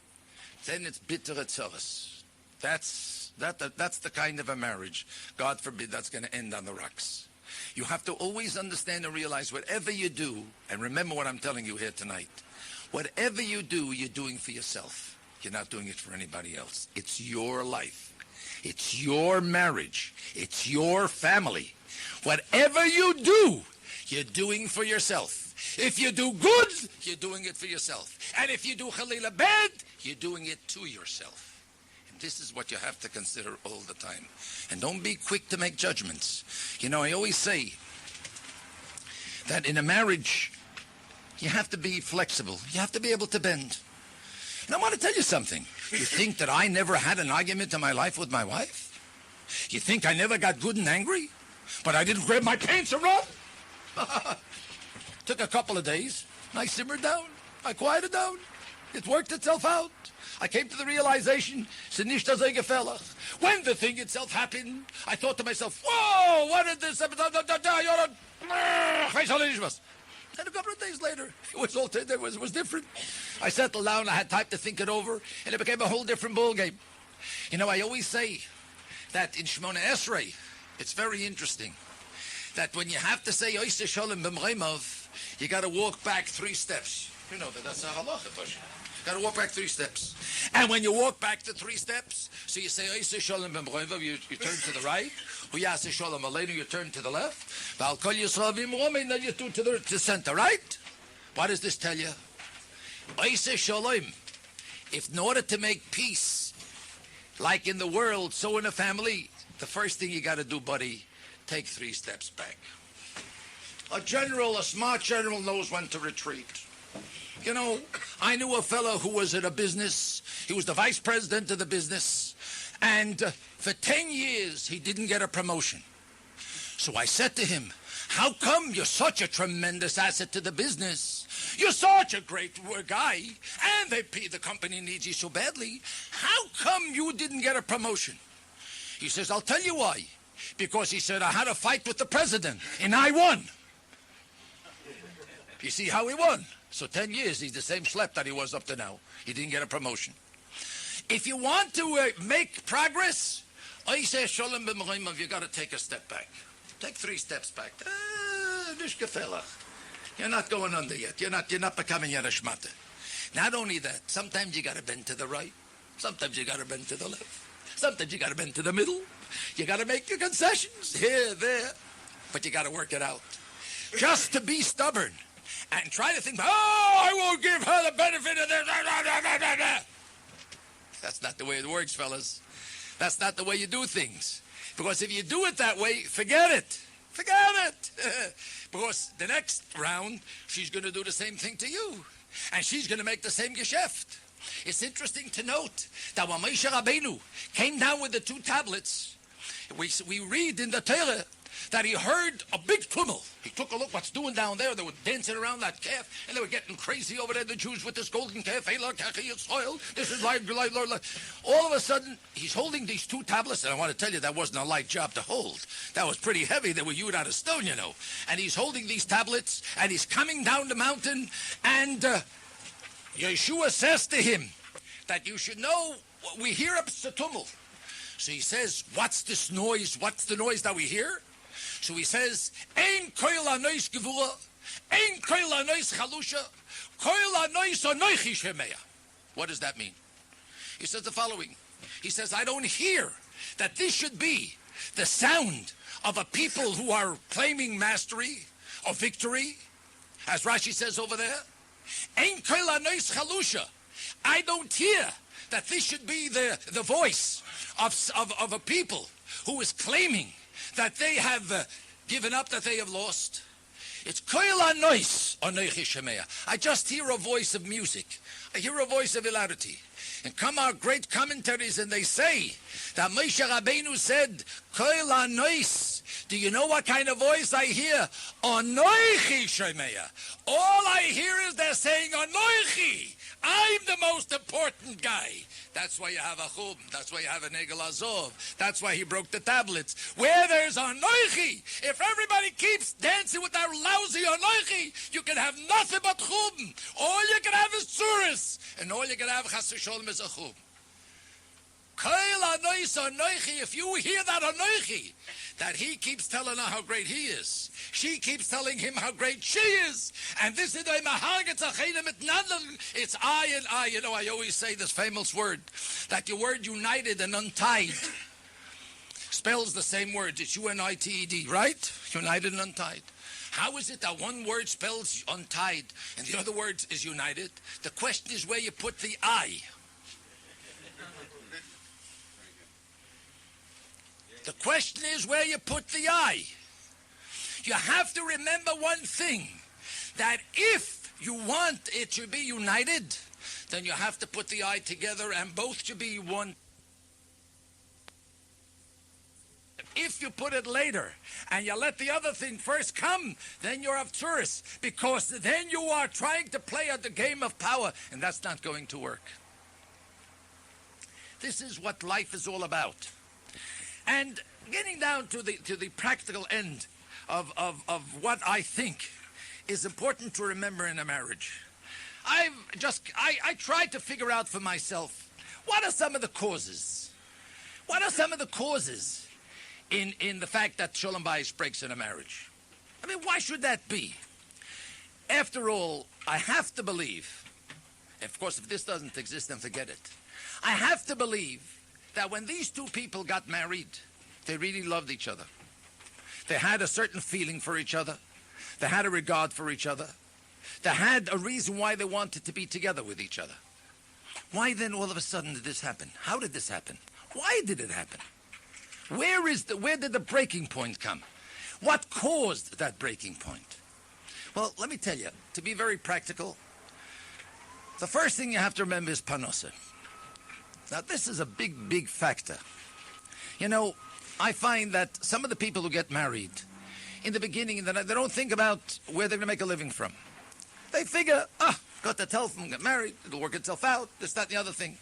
then it's bitter etzeres. That's That's the kind of a marriage, God forbid, that's going to end on the rocks. You have to always understand and realize whatever you do, and remember what I'm telling you here tonight, whatever you do, you're doing for yourself. You're not doing it for anybody else. It's your life. It's your marriage. It's your family. Whatever you do, you're doing for yourself. If you do good, you're doing it for yourself. And if you do Khalila bad, you're doing it to yourself. And this is what you have to consider all the time. And don't be quick to make judgments. You know, I always say that in a marriage, you have to be flexible. You have to be able to bend. And I want to tell you something. You think that I never had an argument in my life with my wife? You think I never got good and angry? But I didn't grab my pants and run? Took a couple of days. I simmered down. I quieted down. It worked itself out. I came to the realization, when the thing itself happened, I thought to myself, whoa, what did this happen? And a couple of days later, it was different. I settled down, I had time to think it over, and it became a whole different ballgame. You know, I always say that in Shemona Esrei, it's very interesting that when you have to say Oiseh Shalom B'mreimov, you got to walk back 3 steps. You know that's a halacha. Got to walk back 3 steps. And when you walk back the 3 steps, so you say Oiseh Shalom B'mreimov, you turn to the right. Uyaseh Shalom Aleinu, you turn to the left. V'al Kol Yisrael V'imromein, then you turn to the center, right? What does this tell you? Oiseh Shalom. If in order to make peace, like in the world, so in a family, the first thing you got to do, buddy, take 3 steps back. A smart general knows when to retreat. You know, I knew a fellow who was in a business. He was the vice president of the business. And for 10 years, he didn't get a promotion. So I said to him, how come you're such a tremendous asset to the business? You're such a great guy, and the company needs you so badly. How come you didn't get a promotion? He says, I'll tell you why. Because he said, I had a fight with the president, and I won. You see how he won? So 10 years, he's the same schlep that he was up to now. He didn't get a promotion. If you want to make progress, I say Shalom B'mreimov, you got to take a step back. Take 3 steps back. You're not going under yet. You're not becoming yet a shmata. Not only that, sometimes you got to bend to the right. Sometimes you got to bend to the left. Sometimes you got to bend to the middle. You got to make your concessions here, there. But you got to work it out. Just to be stubborn and try to think, I won't give her the benefit of this. That's not the way it works, fellas. That's not the way you do things. Because if you do it that way, forget it. Forget it. Because the next round, she's going to do the same thing to you. And she's going to make the same geschäft. It's interesting to note that when Moshe Rabbeinu came down with the 2 tablets, we read in the Torah that he heard a big tumult. He took a look what's doing down there. They were dancing around that calf, and they were getting crazy over there, the Jews, with this golden calf. Hey, look, this is like. All of a sudden, he's holding these 2 tablets, and I want to tell you, that wasn't a light job to hold. That was pretty heavy. They were hewed out of stone, you know. And he's holding these tablets, and he's coming down the mountain, and Yeshua says to him that you should know, we hear a tumult. So he says, what's this noise? What's the noise that we hear? So he says, Ein koil anois gevura, ein koil anois chalusha, koil anois anoichi shemeya. What does that mean? He says the following. He says, I don't hear that this should be the sound of a people who are claiming mastery or victory, as Rashi says over there. Ein koil anois chalusha. I don't hear that this should be the voice of a people who is claiming that they have given up, that they have lost. It's koil anois anoichi shemeya. I just hear a voice of music. I hear a voice of hilarity. And come our great commentaries, and they say that Moshe Rabbeinu said, koil anois. Do you know what kind of voice I hear? Anoichi shemeya. All I hear is they're saying anoichi. I'm the most important guy. That's why you have a chum. That's why you have an egel azov. That's why he broke the tablets. Where there's anoichi, if everybody keeps dancing with that lousy anoichi, you can have nothing but chum. All you can have is tzuris. And all you can have, chas v'sholem, is a chum. If you hear that Anoichi, that he keeps telling her how great he is, she keeps telling him how great she is, and this is it's I and I. You know, I always say this famous word, that your word united and untied spells the same word. It's U-N-I-T-E-D, right? United and untied. How is it that one word spells untied and the other word is united? The question is where you put the I. The question is where you put the I. You have to remember one thing, that if you want it to be united, then you have to put the I together and both should be one. If you put it later and you let the other thing first come, then you're absurd, because then you are trying to play at the game of power, and that's not going to work. This is what life is all about. And getting down to the practical end of what I think is important to remember in a marriage. I tried to figure out for myself, what are some of the causes? What are some of the causes in the fact that Shalom Bayis breaks in a marriage? I mean, why should that be? After all, I have to believe, of course, if this doesn't exist, then forget it. I have to believe that when these two people got married, they really loved each other. They had a certain feeling for each other. They had a regard for each other. They had a reason why they wanted to be together with each other. Why then all of a sudden did this happen? How did this happen? Why did it happen? Where did the breaking point come? What caused that breaking point? Well, let me tell you, to be very practical, the first thing you have to remember is parnasa. Now, this is a big, big factor. You know, I find that some of the people who get married, in the beginning, they don't think about where they're going to make a living from. They figure, got the telephone, get married, it'll work itself out, this, that, and the other thing.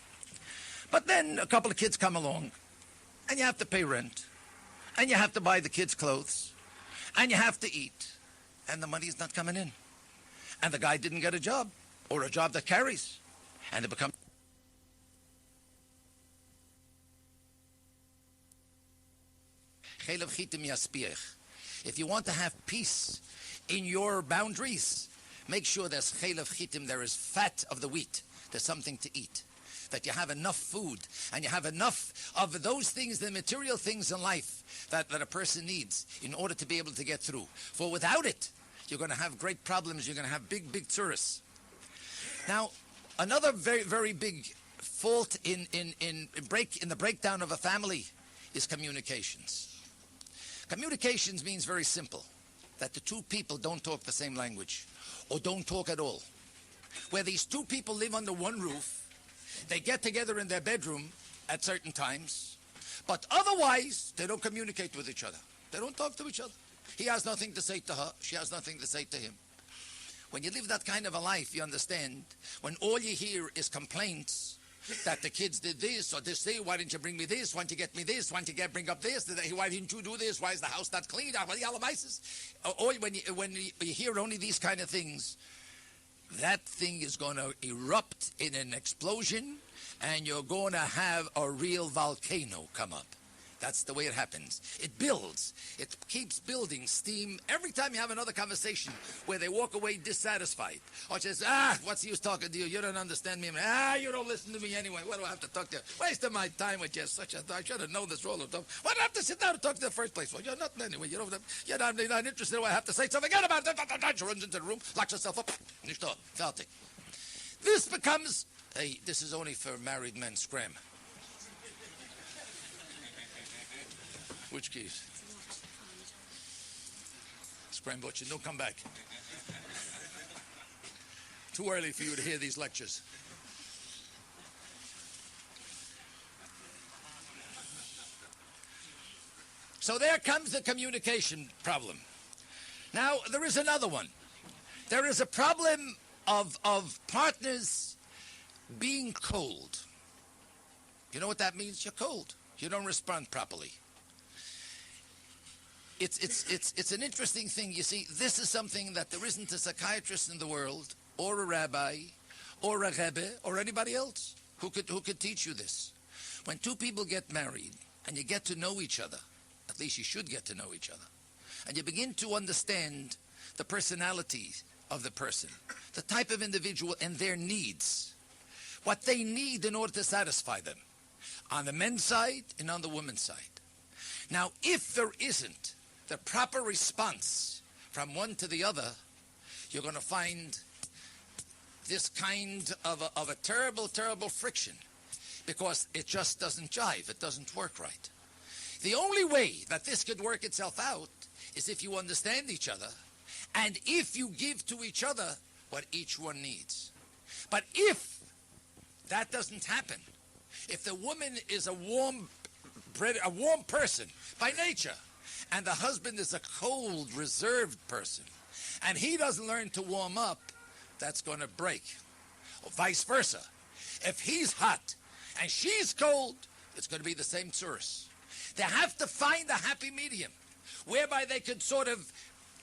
But then a couple of kids come along, and you have to pay rent, and you have to buy the kids clothes, and you have to eat, and the money's not coming in. And the guy didn't get a job, or a job that carries, and it becomes... If you want to have peace in your boundaries, make sure there's chelav chitim, there is fat of the wheat, there's something to eat. That you have enough food, and you have enough of those things, the material things in life that a person needs in order to be able to get through. For without it, you're going to have great problems, you're going to have big, big tsuris. Now, another very, very big fault in the breakdown of a family is communications. Communications means very simple, that the two people don't talk the same language, or don't talk at all. Where these two people live under one roof, they get together in their bedroom at certain times, but otherwise, they don't communicate with each other. They don't talk to each other. He has nothing to say to her, she has nothing to say to him. When you live that kind of a life, you understand, when all you hear is complaints, that the kids did this or this thing, why didn't you bring me this, why didn't you get me this, why didn't you bring up this, why didn't you do this, why is the house not clean, or when you hear only these kind of things, that thing is going to erupt in an explosion, and you're going to have a real volcano come up. That's the way it happens. It builds. It keeps building steam. Every time you have another conversation where they walk away dissatisfied, or says, what's the use talking to you? You don't understand me. You don't listen to me anyway. What do I have to talk to you? Wasting my time with you. I should have known this all the time. Why do I have to sit down and talk to you in the first place? Well, you're not anyway. You're not interested in what I have to say, so forget about it. She runs into the room, locks herself up. Fertig. This becomes, hey, this is only for married men. Scram. Which keys? Scram butcher, don't come back. Too early for you to hear these lectures. So there comes the communication problem. Now, there is another one. There is a problem of partners being cold. You know what that means? You're cold. You don't respond properly. It's an interesting thing. You see, this is something that there isn't a psychiatrist in the world, or a rabbi, or a rebbe, or anybody else who could teach you this. When two people get married and you get to know each other, at least you should get to know each other, and you begin to understand the personality of the person, the type of individual and their needs, what they need in order to satisfy them, on the men's side and on the women's side. Now, if there isn't the proper response from one to the other, you're going to find this kind of a terrible, terrible friction, because it just doesn't jive. It doesn't work right. The only way that this could work itself out is if you understand each other and if you give to each other what each one needs. But if that doesn't happen, if the woman is a warm person by nature, and the husband is a cold, reserved person, and he doesn't learn to warm up, that's going to break. Or vice versa. If he's hot and she's cold, it's going to be the same source. They have to find a happy medium, whereby they could sort of,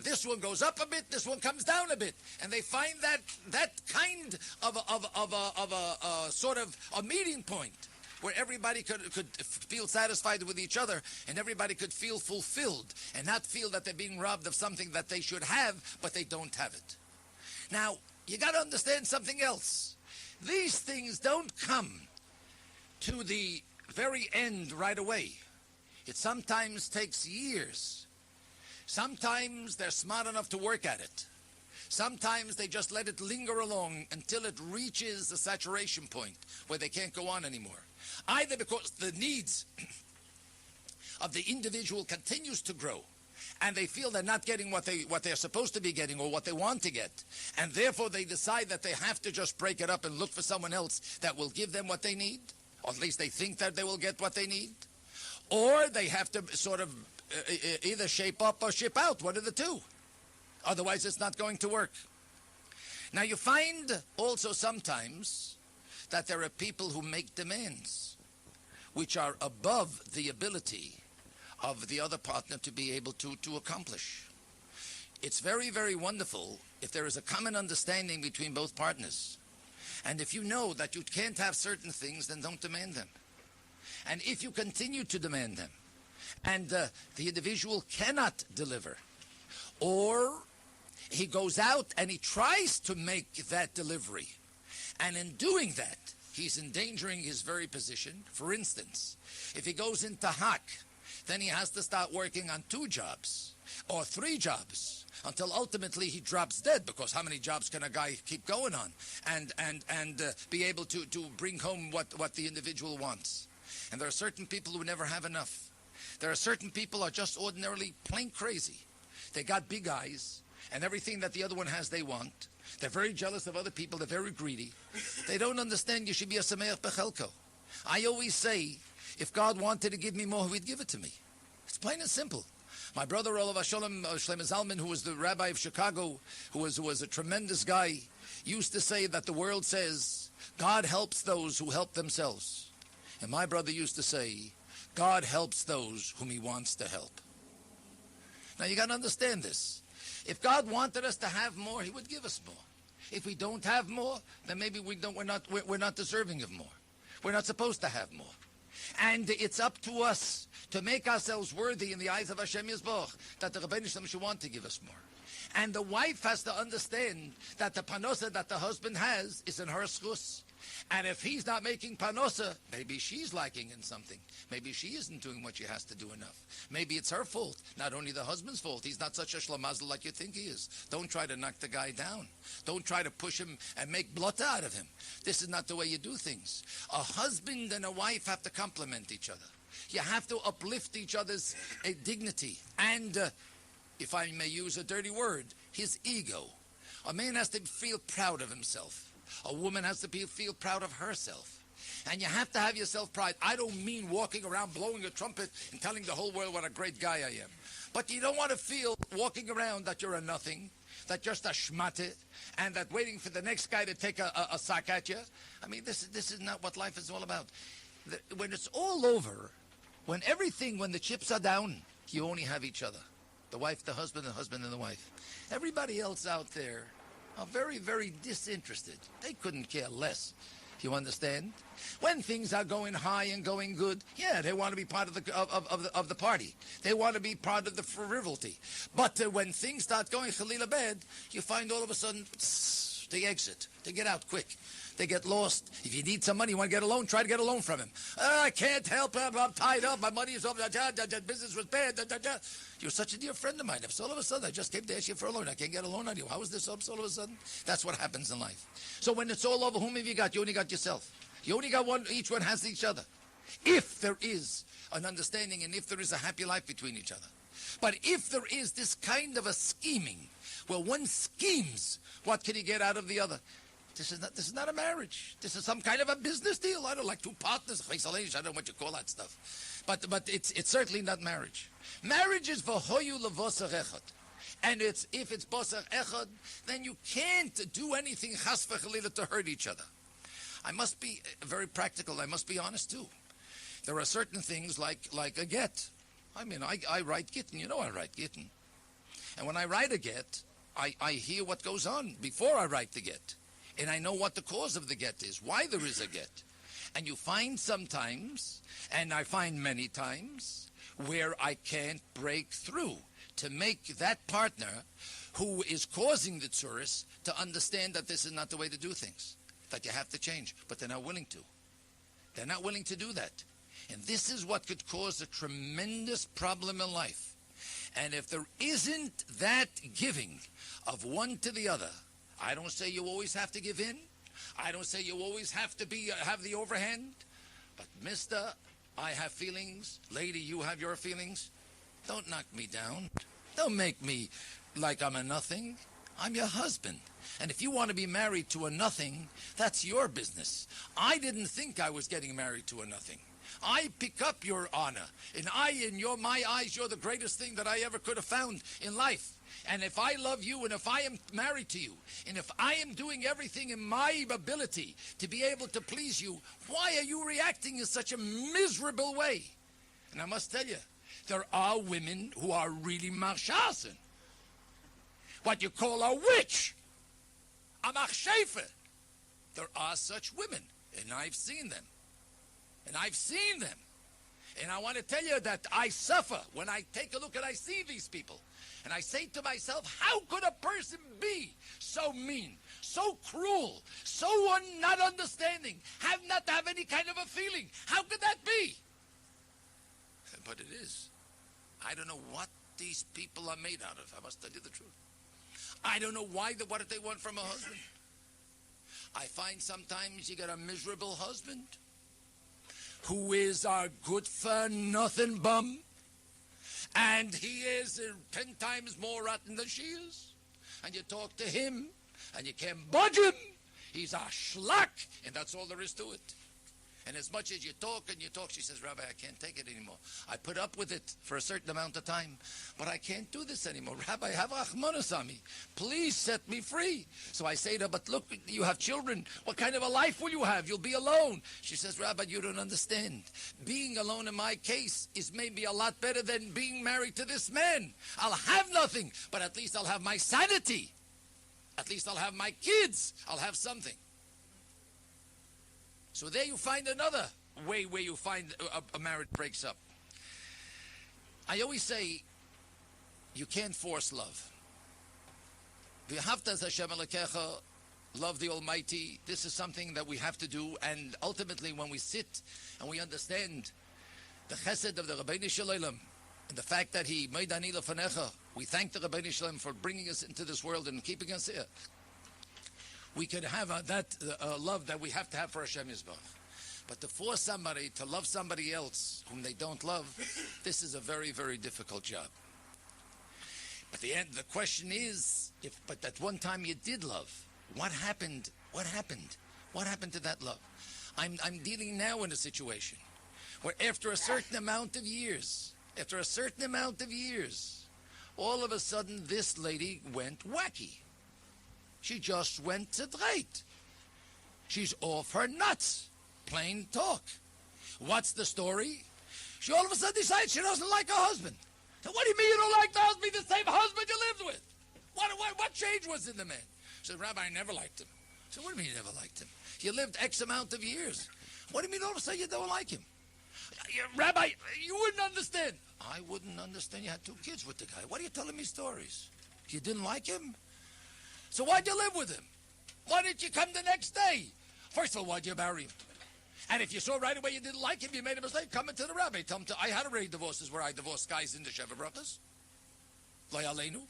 this one goes up a bit, this one comes down a bit, and they find that kind of a sort of a meeting point, where everybody could feel satisfied with each other, and everybody could feel fulfilled, and not feel that they're being robbed of something that they should have, but they don't have it. Now, you got to understand something else. These things don't come to the very end right away. It sometimes takes years. Sometimes they're smart enough to work at it. Sometimes they just let it linger along until it reaches the saturation point where they can't go on anymore. Either because the needs of the individual continues to grow, and they feel they're not getting what they're supposed to be getting or what they want to get, and therefore they decide that they have to just break it up and look for someone else that will give them what they need, or at least they think that they will get what they need, or they have to sort of either shape up or ship out, one of the two. Otherwise it's not going to work. Now you find also sometimes that there are people who make demands which are above the ability of the other partner to be able to accomplish. It's very, very wonderful if there is a common understanding between both partners. And if you know that you can't have certain things, then don't demand them. And if you continue to demand them, and the individual cannot deliver, or he goes out and he tries to make that delivery, and in doing that, he's endangering his very position. For instance, if he goes into hack, then he has to start working on 2 jobs or 3 jobs until ultimately he drops dead, because how many jobs can a guy keep going on and be able to bring home what the individual wants? And there are certain people who never have enough. There are certain people who are just ordinarily plain crazy. They got big eyes, and everything that the other one has they want. They're very jealous of other people. They're very greedy. They don't understand you should be a sameach bechelko. I always say, if God wanted to give me more, he'd give it to me. It's plain and simple. My brother, Olav Shalom Zalman, who was the rabbi of Chicago, who was a tremendous guy, used to say that the world says, God helps those who help themselves. And my brother used to say, God helps those whom he wants to help. Now you got to understand this. If God wanted us to have more, he would give us more. If we don't have more, then maybe we're not deserving of more. We're not supposed to have more. And it's up to us to make ourselves worthy in the eyes of Hashem Yisboch, that the Rebbeinu Shalom should want to give us more. And the wife has to understand that the panosa that the husband has is in her schus. And if he's not making panosa, maybe she's lacking in something. Maybe she isn't doing what she has to do enough. Maybe it's her fault, not only the husband's fault. He's not such a shlamazel like you think he is. Don't try to knock the guy down. Don't try to push him and make blood out of him. This is not the way you do things. A husband and a wife have to complement each other. You have to uplift each other's dignity. And, if I may use a dirty word, his ego. A man has to feel proud of himself. A woman has to feel proud of herself. And you have to have your self-pride. I don't mean walking around blowing a trumpet and telling the whole world what a great guy I am. But you don't want to feel walking around that you're a nothing, that just a schmate, and that waiting for the next guy to take a sack at you. I mean, this is not what life is all about. When it's all over, when the chips are down, you only have each other. The wife, the husband and the wife. Everybody else out there are very, very disinterested. They couldn't care less. You understand? When things are going high and going good, yeah, they want to be part of the party. They want to be part of the frivolity. But when things start going chalila bad, you find all of a sudden they exit. They get out quick. They get lost. If you need some money, you want to get a loan, try to get a loan from him. I can't help it. I'm tied up. My money is over. Business was bad. You're such a dear friend of mine. If so all of a sudden I just came to ask you for a loan, I can't get a loan on you. How is this up so all of a sudden? That's what happens in life. So when it's all over, whom have you got? You only got yourself. You only got one. Each one has each other. If there is an understanding and if there is a happy life between each other. But if there is this kind of a scheming, where one schemes, what can he get out of the other? This is not a marriage. This is some kind of a business deal. I don't like two partners. I don't know what you call that stuff. But it's certainly not marriage. Marriage is v'hoyu levosar echad. And if it's bosar echad, then you can't do anything chas v'chalila to hurt each other. I must be very practical. I must be honest too. There are certain things like a get. I mean, I write gittin. You know I write gittin. And when I write a get, I hear what goes on before I write the get. And I know what the cause of the get is, why there is a get. And you find sometimes, and I find many times, where I can't break through to make that partner who is causing the tsuris to understand that this is not the way to do things, that you have to change. But they're not willing to. They're not willing to do that. And this is what could cause a tremendous problem in life. And if there isn't that giving of one to the other, I don't say you always have to give in. I don't say you always have to have the overhand. But mister, I have feelings. Lady, you have your feelings. Don't knock me down. Don't make me like I'm a nothing. I'm your husband. And if you want to be married to a nothing, that's your business. I didn't think I was getting married to a nothing. I pick up your honor. And my eyes, you're the greatest thing that I ever could have found in life. And if I love you, and if I am married to you, and if I am doing everything in my ability to be able to please you, why are you reacting in such a miserable way? And I must tell you, there are women who are really marshasen. What you call a witch. A machshefe. There are such women, and I've seen them. And I've seen them. And I want to tell you that I suffer when I take a look and I see these people. And I say to myself, how could a person be so mean, so cruel, so not understanding, not have any kind of a feeling? How could that be? But it is. I don't know what these people are made out of. I must tell you the truth. I don't know what do they want from a husband. I find sometimes you get a miserable husband who is a good-for-nothing bum. And he is 10 times more rotten than she is. And you talk to him, and you can't budge him. He's a schlock, and that's all there is to it. And as much as you talk and you talk, she says, Rabbi, I can't take it anymore. I put up with it for a certain amount of time, but I can't do this anymore. Rabbi, have Achmanas on me. Please set me free. So I say to her, but look, you have children. What kind of a life will you have? You'll be alone. She says, Rabbi, you don't understand. Being alone in my case is maybe a lot better than being married to this man. I'll have nothing, but at least I'll have my sanity. At least I'll have my kids. I'll have something. So there you find another way where you find a marriage breaks up. I always say, you can't force love. V'ahavta Hashem Elokecha, love the Almighty. This is something that we have to do. And ultimately, when we sit and we understand the chesed of the Rabbeinu Shalom, and the fact that he made ani lefanecha, we thank the Rabbeinu Shalom for bringing us into this world and keeping us here. We can have that love that we have to have for Hashem Yisbarach. But to force somebody to love somebody else whom they don't love, this is a very, very difficult job. But the question is, but at one time you did love, what happened? What happened? What happened to that love? I'm dealing now in a situation where after a certain amount of years, all of a sudden this lady went wacky. She just went to dreit. She's off her nuts. Plain talk. What's the story? She all of a sudden decides she doesn't like her husband. So what do you mean you don't like the husband? The same husband you lived with. What change was in the man? She said, Rabbi, I never liked him. So what do you mean you never liked him? You lived X amount of years. What do you mean all of a sudden you don't like him? Rabbi, you wouldn't understand. I wouldn't understand. You had 2 kids with the guy. What are you telling me stories? You didn't like him? So why'd you live with him? Why didn't you come the next day? First of all, why'd you marry him? And if you saw right away you didn't like him, you made a mistake, come into the rabbi. Tell him I had already divorces where I divorced guys in the Sheva Brachas. Lo Yaleinu.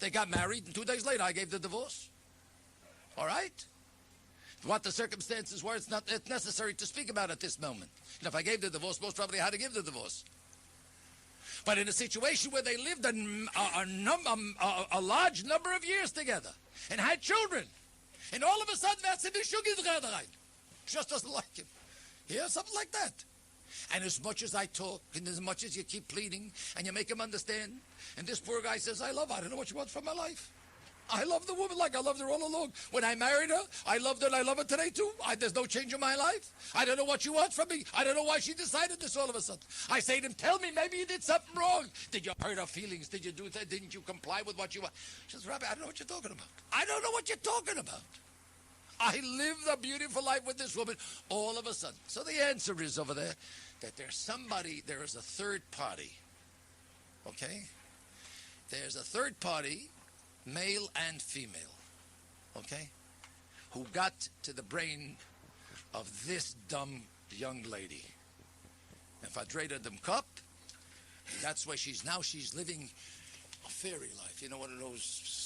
They got married, and 2 days later I gave the divorce. All right? What the circumstances were, it's necessary to speak about at this moment. And if I gave the divorce, most probably I had to give the divorce. But in a situation where they lived a large number of years together and had children, and all of a sudden that's a just doesn't like him. Yeah, something like that. And as much as I talk, and as much as you keep pleading, and you make him understand, and this poor guy says, I don't know what you want from my life. I love the woman like I loved her all along. When I married her, I loved her and I love her today too. There's no change in my life. I don't know what you want from me. I don't know why she decided this all of a sudden. I say to him, tell me, maybe you did something wrong. Did you hurt her feelings? Did you do that? Didn't you comply with what you want? She says, Rabbi, I don't know what you're talking about. I don't know what you're talking about. I lived a beautiful life with this woman all of a sudden. So the answer is over there that there is a third party. Okay? There's a third party, male and female, okay, who got to the brain of this dumb young lady. If I traded them cup, that's why she's living a fairy life. You know, one of those.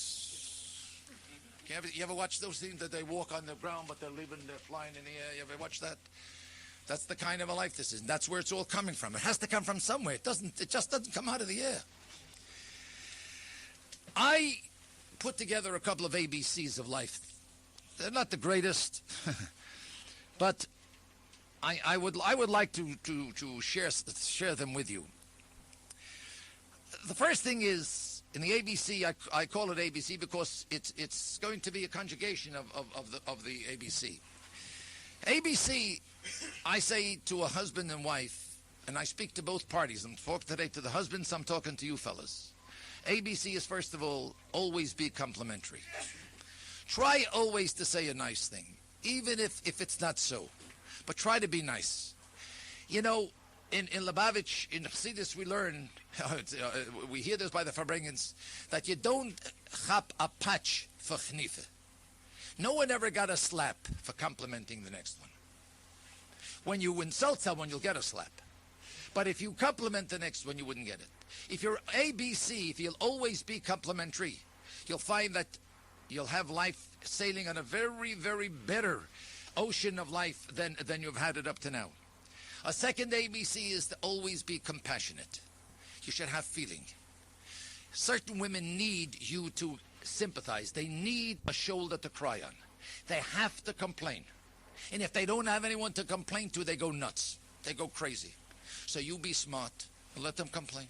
You ever watch those things that they walk on the ground but they're flying in the air? You ever watch that? That's the kind of a life this is. And that's where it's all coming from. It has to come from somewhere. It just doesn't come out of the air. I put together a couple of ABCs of life. They're not the greatest, but I would like to share them with you. The first thing is, in the ABC, I call it ABC because it's going to be a conjugation of the ABC. ABC, I say to a husband and wife, and I speak to both parties. I'm talking today to the husbands, I'm talking to you fellas. ABC is, first of all, always be complimentary. Try always to say a nice thing, even if it's not so. But try to be nice. You know, in Lubavitch, in Chassidus, we learn, we hear this by the Farbrengens, that you don't chap a patch for chnife. No one ever got a slap for complimenting the next one. When you insult someone, you'll get a slap. But if you compliment the next one, you wouldn't get it. If you're ABC, if you'll always be complimentary, you'll find that you'll have life sailing on a very, very better ocean of life than you've had it up to now. A second ABC is to always be compassionate. You should have feeling. Certain women need you to sympathize. They need a shoulder to cry on. They have to complain. And if they don't have anyone to complain to, they go nuts. They go crazy. So you be smart and let them complain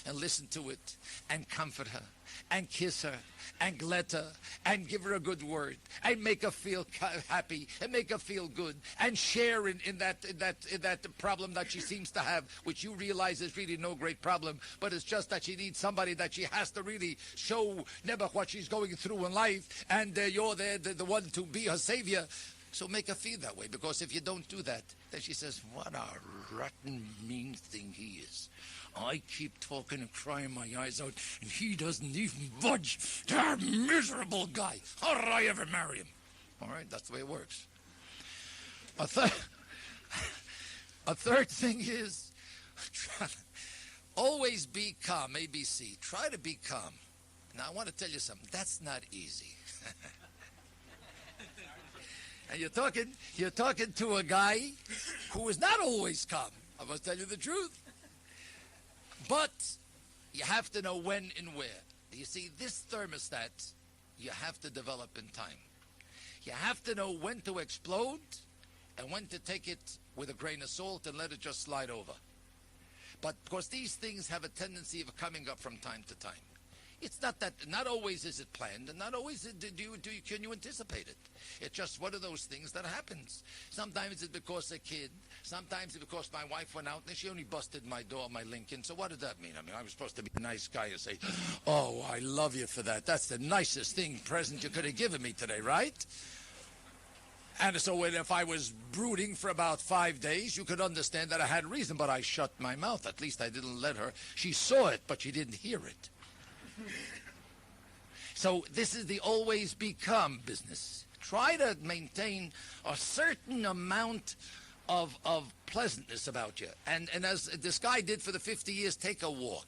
and listen to it and comfort her and kiss her and glad her and give her a good word and make her feel happy and make her feel good and share in that problem that she seems to have, which you realize is really no great problem, but it's just that she needs somebody that she has to really show never what she's going through in life, and you're there the one to be her savior. So make her feel that way, because if you don't do that, then she says, what a rotten, mean thing he is. I keep talking and crying my eyes out, and he doesn't even budge. That miserable guy. How did I ever marry him? All right, that's the way it works. A third thing is, always be calm, ABC. Try to be calm. Now, I want to tell you something. That's not easy. And you're talking to a guy who is not always calm. I must tell you the truth. But you have to know when and where. You see, this thermostat, you have to develop in time. You have to know when to explode and when to take it with a grain of salt and let it just slide over. But because these things have a tendency of coming up from time to time. It's not that, not always is it planned, and not always can you anticipate it. It's just one of those things that happens. Sometimes it's because a kid, sometimes it's because my wife went out and she only busted my door, my Lincoln. So what did that mean? I mean, I was supposed to be a nice guy and say, oh, I love you for that. That's the nicest present you could have given me today, right? And so if I was brooding for about 5 days, you could understand that I had reason, but I shut my mouth. At least I didn't let her. She saw it, but she didn't hear it. So this is the always become business. Try to maintain a certain amount of pleasantness about you. And as this guy did for the 50 years, take a walk.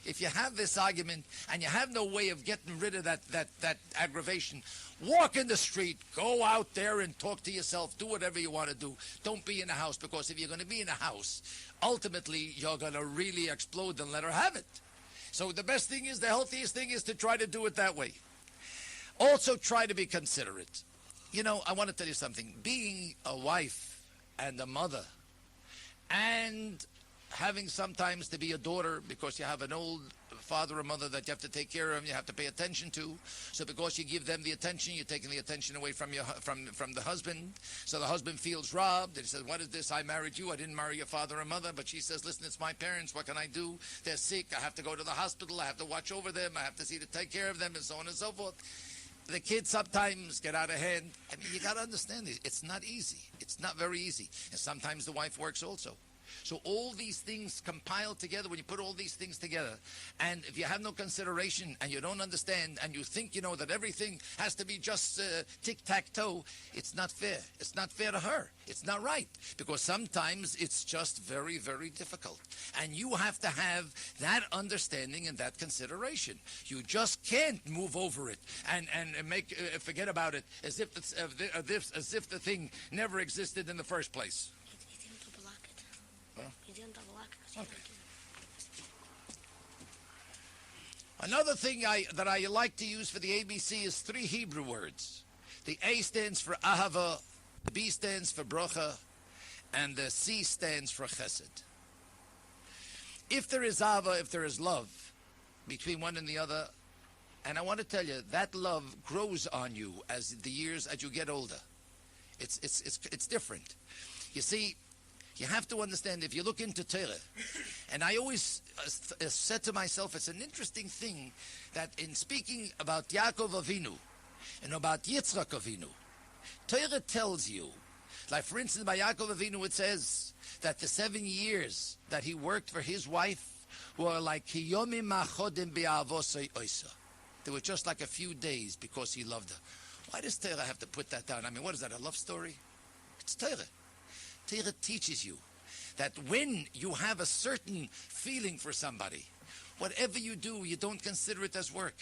If you have this argument and you have no way of getting rid of that aggravation, walk in the street, go out there and talk to yourself, do whatever you want to do. Don't be in the house, because if you're going to be in the house, ultimately you're going to really explode and let her have it. So the best thing is, the healthiest thing is to try to do it that way. Also try to be considerate. You know, I want to tell you something. Being a wife and a mother, and having sometimes to be a daughter because you have an old father or mother that you have to take care of, you have to pay attention to. So because you give them the attention, you're taking the attention away from from the husband. So the husband feels robbed. And he says, what is this? I married you. I didn't marry your father or mother. But she says, listen, it's my parents. What can I do? They're sick. I have to go to the hospital. I have to watch over them. I have to see to take care of them, and so on and so forth. The kids sometimes get out of hand. I mean, you got to understand it. It's not easy. It's not very easy. And sometimes the wife works also. So all these things compile together, when you put all these things together, and if you have no consideration and you don't understand and you think, you know, that everything has to be just tic-tac-toe, it's not fair. It's not fair to her. It's not right, because sometimes it's just very, very difficult. And you have to have that understanding and that consideration. You just can't move over it and make forget about it as if the thing never existed in the first place. Okay. Another thing that I like to use for the ABC is 3 Hebrew words. The A stands for Ahava, the B stands for Brocha, and the C stands for Chesed. If there is Ahava, if there is love between one and the other, and I want to tell you, that love grows on you as you get older. It's different. You see, you have to understand, if you look into Torah, and I always said to myself, it's an interesting thing that in speaking about Yaakov Avinu and about Yitzchak Avinu, Torah tells you, like for instance by Yaakov Avinu it says that the 7 years that he worked for his wife were like Kiyomim Achodim Be'avosei Oisa. They were just like a few days because he loved her. Why does Torah have to put that down? I mean, what is that, a love story? It's Torah. Torah teaches you that when you have a certain feeling for somebody, whatever you do, you don't consider it as work.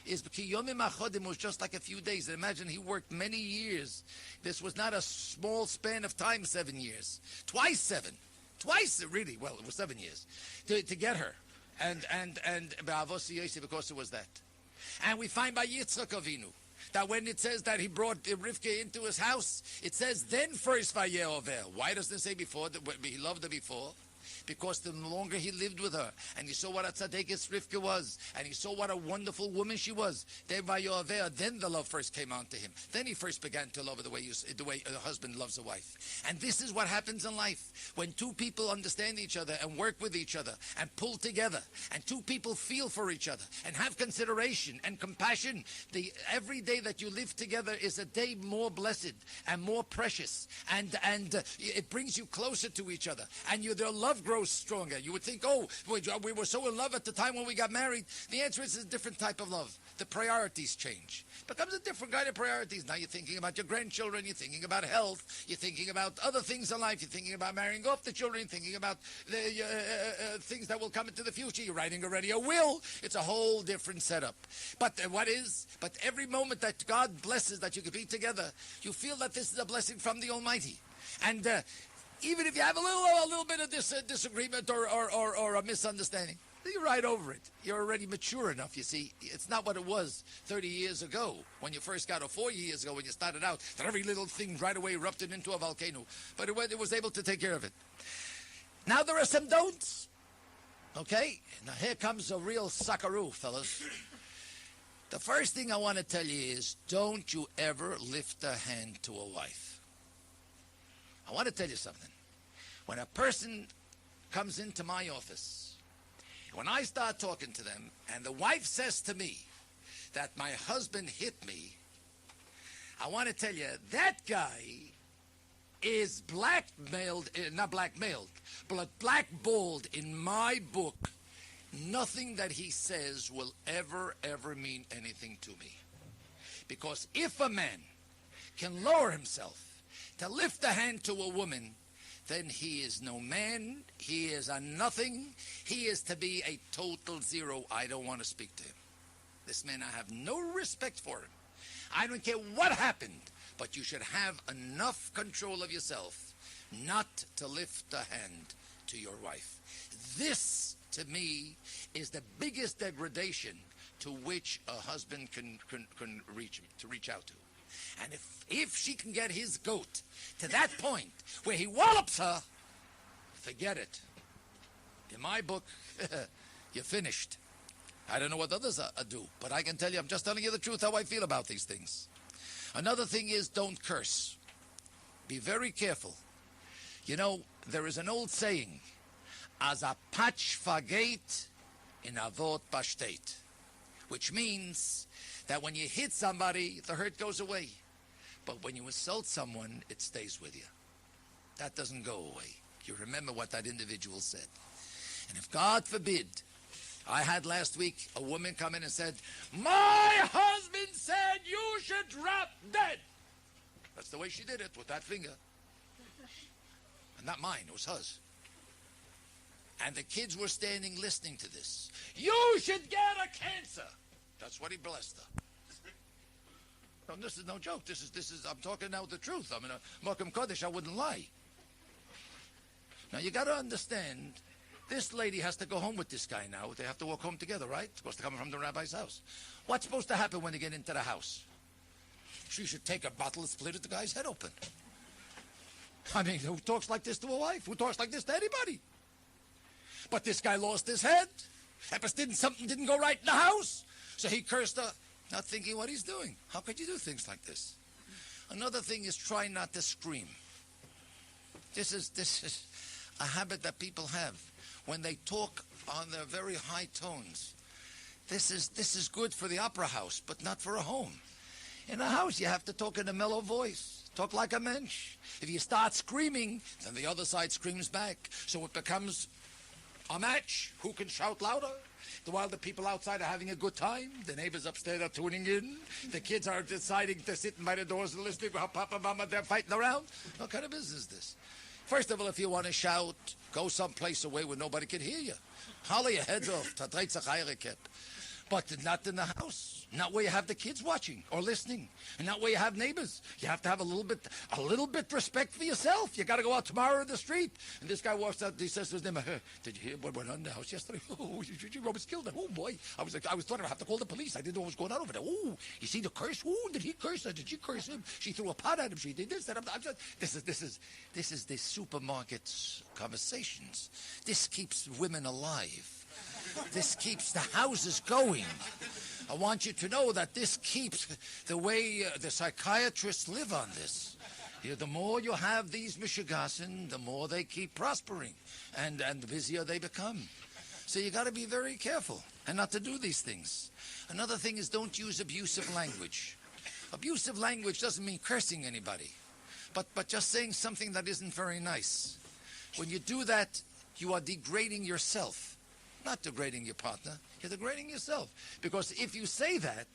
Yomim Achodim was just like a few days. Imagine he worked many years. This was not a small span of time, 7 years. Twice 7. Twice, really. Well, it was 7 years to get her. And because it was that. And we find by Yitzchak Avinu that when it says that he brought Rivka into his house, it says then first Vayeover. Why doesn't it say before? He loved her before. Because the longer he lived with her, and he saw what a tzaddikus Rivka was, and he saw what a wonderful woman she was, then the love first came on to him. Then he first began to love her the way a husband loves a wife. And this is what happens in life. When two people understand each other and work with each other and pull together, and two people feel for each other and have consideration and compassion, every day that you live together is a day more blessed and more precious, and it brings you closer to each other, and their love grows stronger. You would think, oh, we were so in love at the time when we got married. The answer is a different type of love. The priorities change. It becomes a different kind of priorities. Now you're thinking about your grandchildren, you're thinking about health, you're thinking about other things in life, you're thinking about marrying off the children, you're thinking about the things that will come into the future. You're writing already a will. It's a whole different setup. But But every moment that God blesses that you could be together, you feel that this is a blessing from the Almighty. And even if you have a little bit of disagreement or a misunderstanding, you're right over it. You're already mature enough, you see. It's not what it was 30 years ago when you first got, or 4 years ago when you started out, that every little thing right away erupted into a volcano. But it was able to take care of it. Now there are some don'ts. Okay? Now here comes a real suckaroo, fellas. The first thing I want to tell you is, don't you ever lift a hand to a wife. I want to tell you something. When a person comes into my office, when I start talking to them, and the wife says to me that my husband hit me, I want to tell you, that guy is blackmailed, not blackmailed, but blackballed in my book. Nothing that he says will ever mean anything to me. Because if a man can lower himself to lift a hand to a woman, then he is no man, he is a nothing, he is to be a total zero. I don't want to speak to him. This man, I have no respect for him. I don't care what happened, but you should have enough control of yourself not to lift a hand to your wife. This, to me, is the biggest degradation to which a husband can reach out to. And if she can get his goat to that point where he wallops her, forget it. In my book, you're finished. I don't know what others do, but I can tell you, I'm just telling you the truth, how I feel about these things. Another thing is, don't curse. Be very careful. You know, there is an old saying, as a patch vergeht, in avot besteht, which means that when you hit somebody, the hurt goes away. But when you insult someone, it stays with you. That doesn't go away. You remember what that individual said. And if God forbid, I had last week a woman come in and said, my husband said you should drop dead. That's the way she did it, with that finger. And not mine, it was hers. And the kids were standing listening to this. You should get a cancer. That's what he blessed her. No, this is no joke. This is. I'm talking now the truth. I mean, Malcolm Kodesh, I wouldn't lie. Now, you got to understand, this lady has to go home with this guy now. They have to walk home together, right? Supposed to come from the rabbi's house. What's supposed to happen when they get into the house? She should take a bottle and split the guy's head open. I mean, who talks like this to a wife? Who talks like this to anybody? But this guy lost his head. Something didn't go right in the house. So he cursed her, not thinking what he's doing. How could you do things like this? Another thing is, try not to scream. This is a habit that people have when they talk on their very high tones. This is good for the opera house, but not for a home. In a house, you have to talk in a mellow voice. Talk like a mensch. If you start screaming, then the other side screams back. So it becomes a match. Who can shout louder? While the people outside are having a good time, the neighbors upstairs are tuning in, the kids are deciding to sit by the doors and listening to how Papa, Mama, they're fighting around. What kind of business is this? First of all, if you want to shout, go someplace away where nobody can hear you. Holler your heads off. But not in the house. Not where you have the kids watching or listening. And not where you have neighbors. You have to have a little bit respect for yourself. You got to go out tomorrow in the street. And this guy walks out, he says to his neighbor, did you hear what went on in the house yesterday? Oh, you almost killed him. Oh, boy. I was thought I have to call the police. I didn't know what was going on over there. Oh, you see the curse? Oh, did he curse her? Did she curse him? She threw a pot at him. She did this. This is the supermarket conversations. This keeps women alive. This keeps the houses going. I want you to know that this keeps the way the psychiatrists live on this. The more you have these mishigasin, the more they keep prospering, and the busier they become. So you got to be very careful and not to do these things. Another thing is, don't use abusive language. Abusive language doesn't mean cursing anybody, but just saying something that isn't very nice. When you do that, you are degrading yourself. Not degrading your partner, you're degrading yourself. Because if you say that,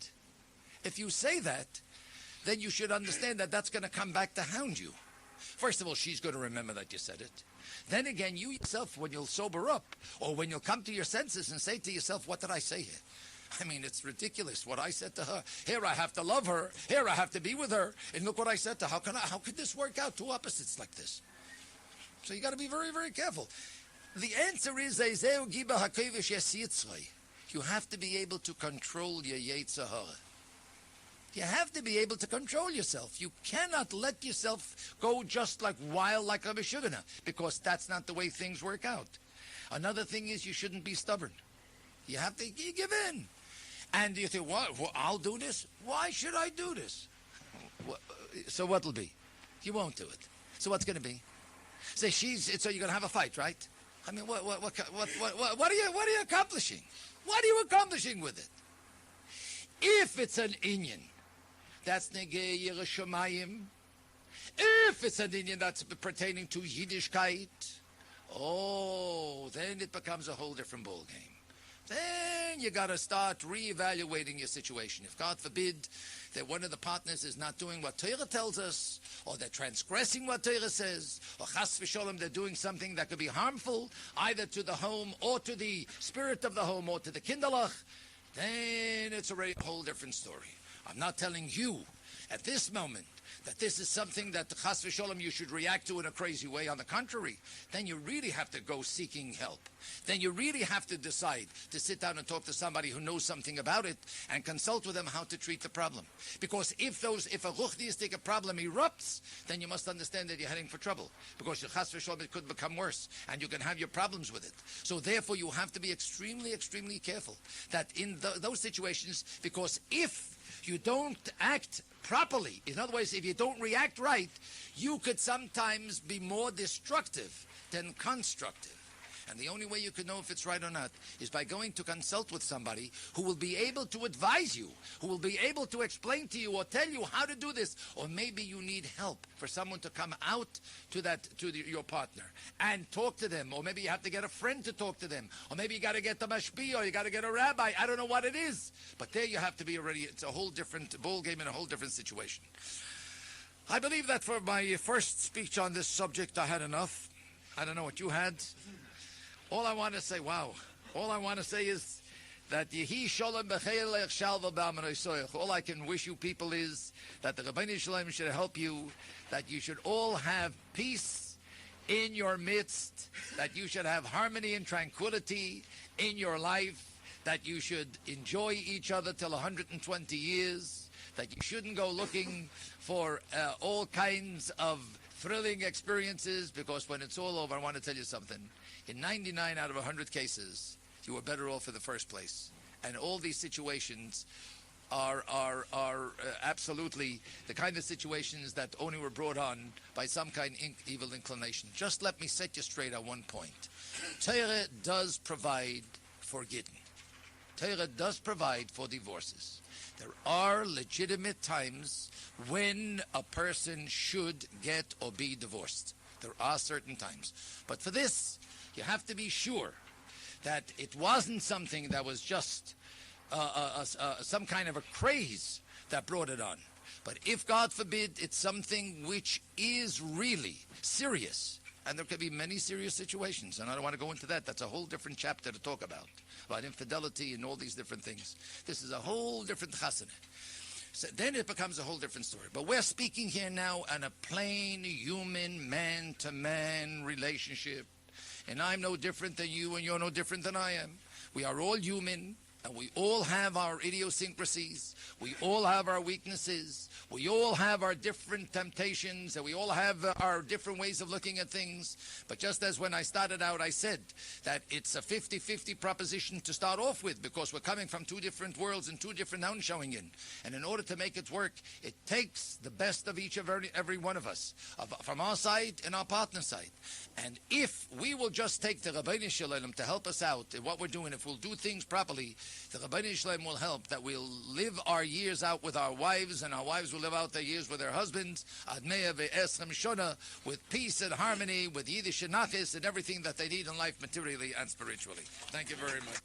then you should understand that that's going to come back to hound you. First of all, she's going to remember that you said it. Then again, you yourself, when you'll sober up, or when you'll come to your senses and say to yourself, what did I say here? I mean, it's ridiculous what I said to her. Here I have to love her. Here I have to be with her. And look what I said to her. How could this work out? Two opposites like this. So you got to be very, very careful. The answer is, you have to be able to control your Yetzer Hara. You have to be able to control yourself. You cannot let yourself go just like wild like a Meshugana, because that's not the way things work out. Another thing is, you shouldn't be stubborn. You have to give in. And you think, well, I'll do this? Why should I do this? So what'll be? You won't do it. So what's going to be? So you're going to have a fight, right? I mean, what are you accomplishing? What are you accomplishing with it? If it's an inyan that's negei yireh shamayim. If it's an Indian that's pertaining to Yiddishkeit, oh, then it becomes a whole different ballgame. Then you got to start reevaluating your situation. If God forbid that one of the partners is not doing what Torah tells us, or they're transgressing what Torah says, or chas v'sholem, they're doing something that could be harmful either to the home or to the spirit of the home or to the kinderlach, then it's a whole different story. I'm not telling you at this moment that this is something that chas v'sholem you should react to in a crazy way. On the contrary, then you really have to go seeking help. Then you really have to decide to sit down and talk to somebody who knows something about it and consult with them how to treat the problem. Because if a ruchniistic problem erupts, then you must understand that you're heading for trouble. Because your chas v'sholem, it could become worse and you can have your problems with it. So therefore you have to be extremely, extremely careful that in those situations, because if you don't act properly, in other words, if you don't react right, you could sometimes be more destructive than constructive. And the only way you can know if it's right or not is by going to consult with somebody who will be able to advise you, who will be able to explain to you or tell you how to do this. Or maybe you need help for someone to come out to your partner and talk to them. Or maybe you have to get a friend to talk to them. Or maybe you got to get the mashpi, or you got to get a rabbi. I don't know what it is. But there you have to be already. It's a whole different ball game and a whole different situation. I believe that for my first speech on this subject, I had enough. I don't know what you had. All I want to say, all I want to say is that Yehi Shalom B'Cheilech Shalva B'Amanosoich. All I can wish you people is that the Rabbi Shalom should help you, that you should all have peace in your midst, that you should have harmony and tranquility in your life, that you should enjoy each other till 120 years, that you shouldn't go looking for all kinds of thrilling experiences, because when it's all over, I want to tell you something. In 99 out of 100 cases, you were better off in the first place. And all these situations are absolutely the kind of situations that only were brought on by some kind of evil inclination. Just let me set you straight on one point. Torah does provide for Gittin. Torah does provide for divorces. There are legitimate times when a person should get or be divorced. There are certain times. But for this, you have to be sure that it wasn't something that was just some kind of a craze that brought it on. But if, God forbid, it's something which is really serious, and there could be many serious situations, and I don't want to go into that. That's a whole different chapter to talk about infidelity and all these different things. This is a whole different chasana. So then it becomes a whole different story. But we're speaking here now on a plain human man-to-man relationship. And I'm no different than you, and you're no different than I am. We are all human, and we all have our idiosyncrasies. We all have our weaknesses. We all have our different temptations, and we all have our different ways of looking at things. But just as when I started out, I said that it's a 50-50 proposition to start off with, because we're coming from two different worlds and two different showing in. And in order to make it work, it takes the best of each of every one of us, from our side and our partner side. And if we will just take the Rabbeinu Shalom to help us out in what we're doing, if we'll do things properly, the Rabbeinu Shalom will help, that we'll live our years out with our wives, and our wives will live out their years with their husbands, Ad Mea Ve'esrem Shona, with peace and harmony, with Yiddish and Nachis, and everything that they need in life materially and spiritually. Thank you very much.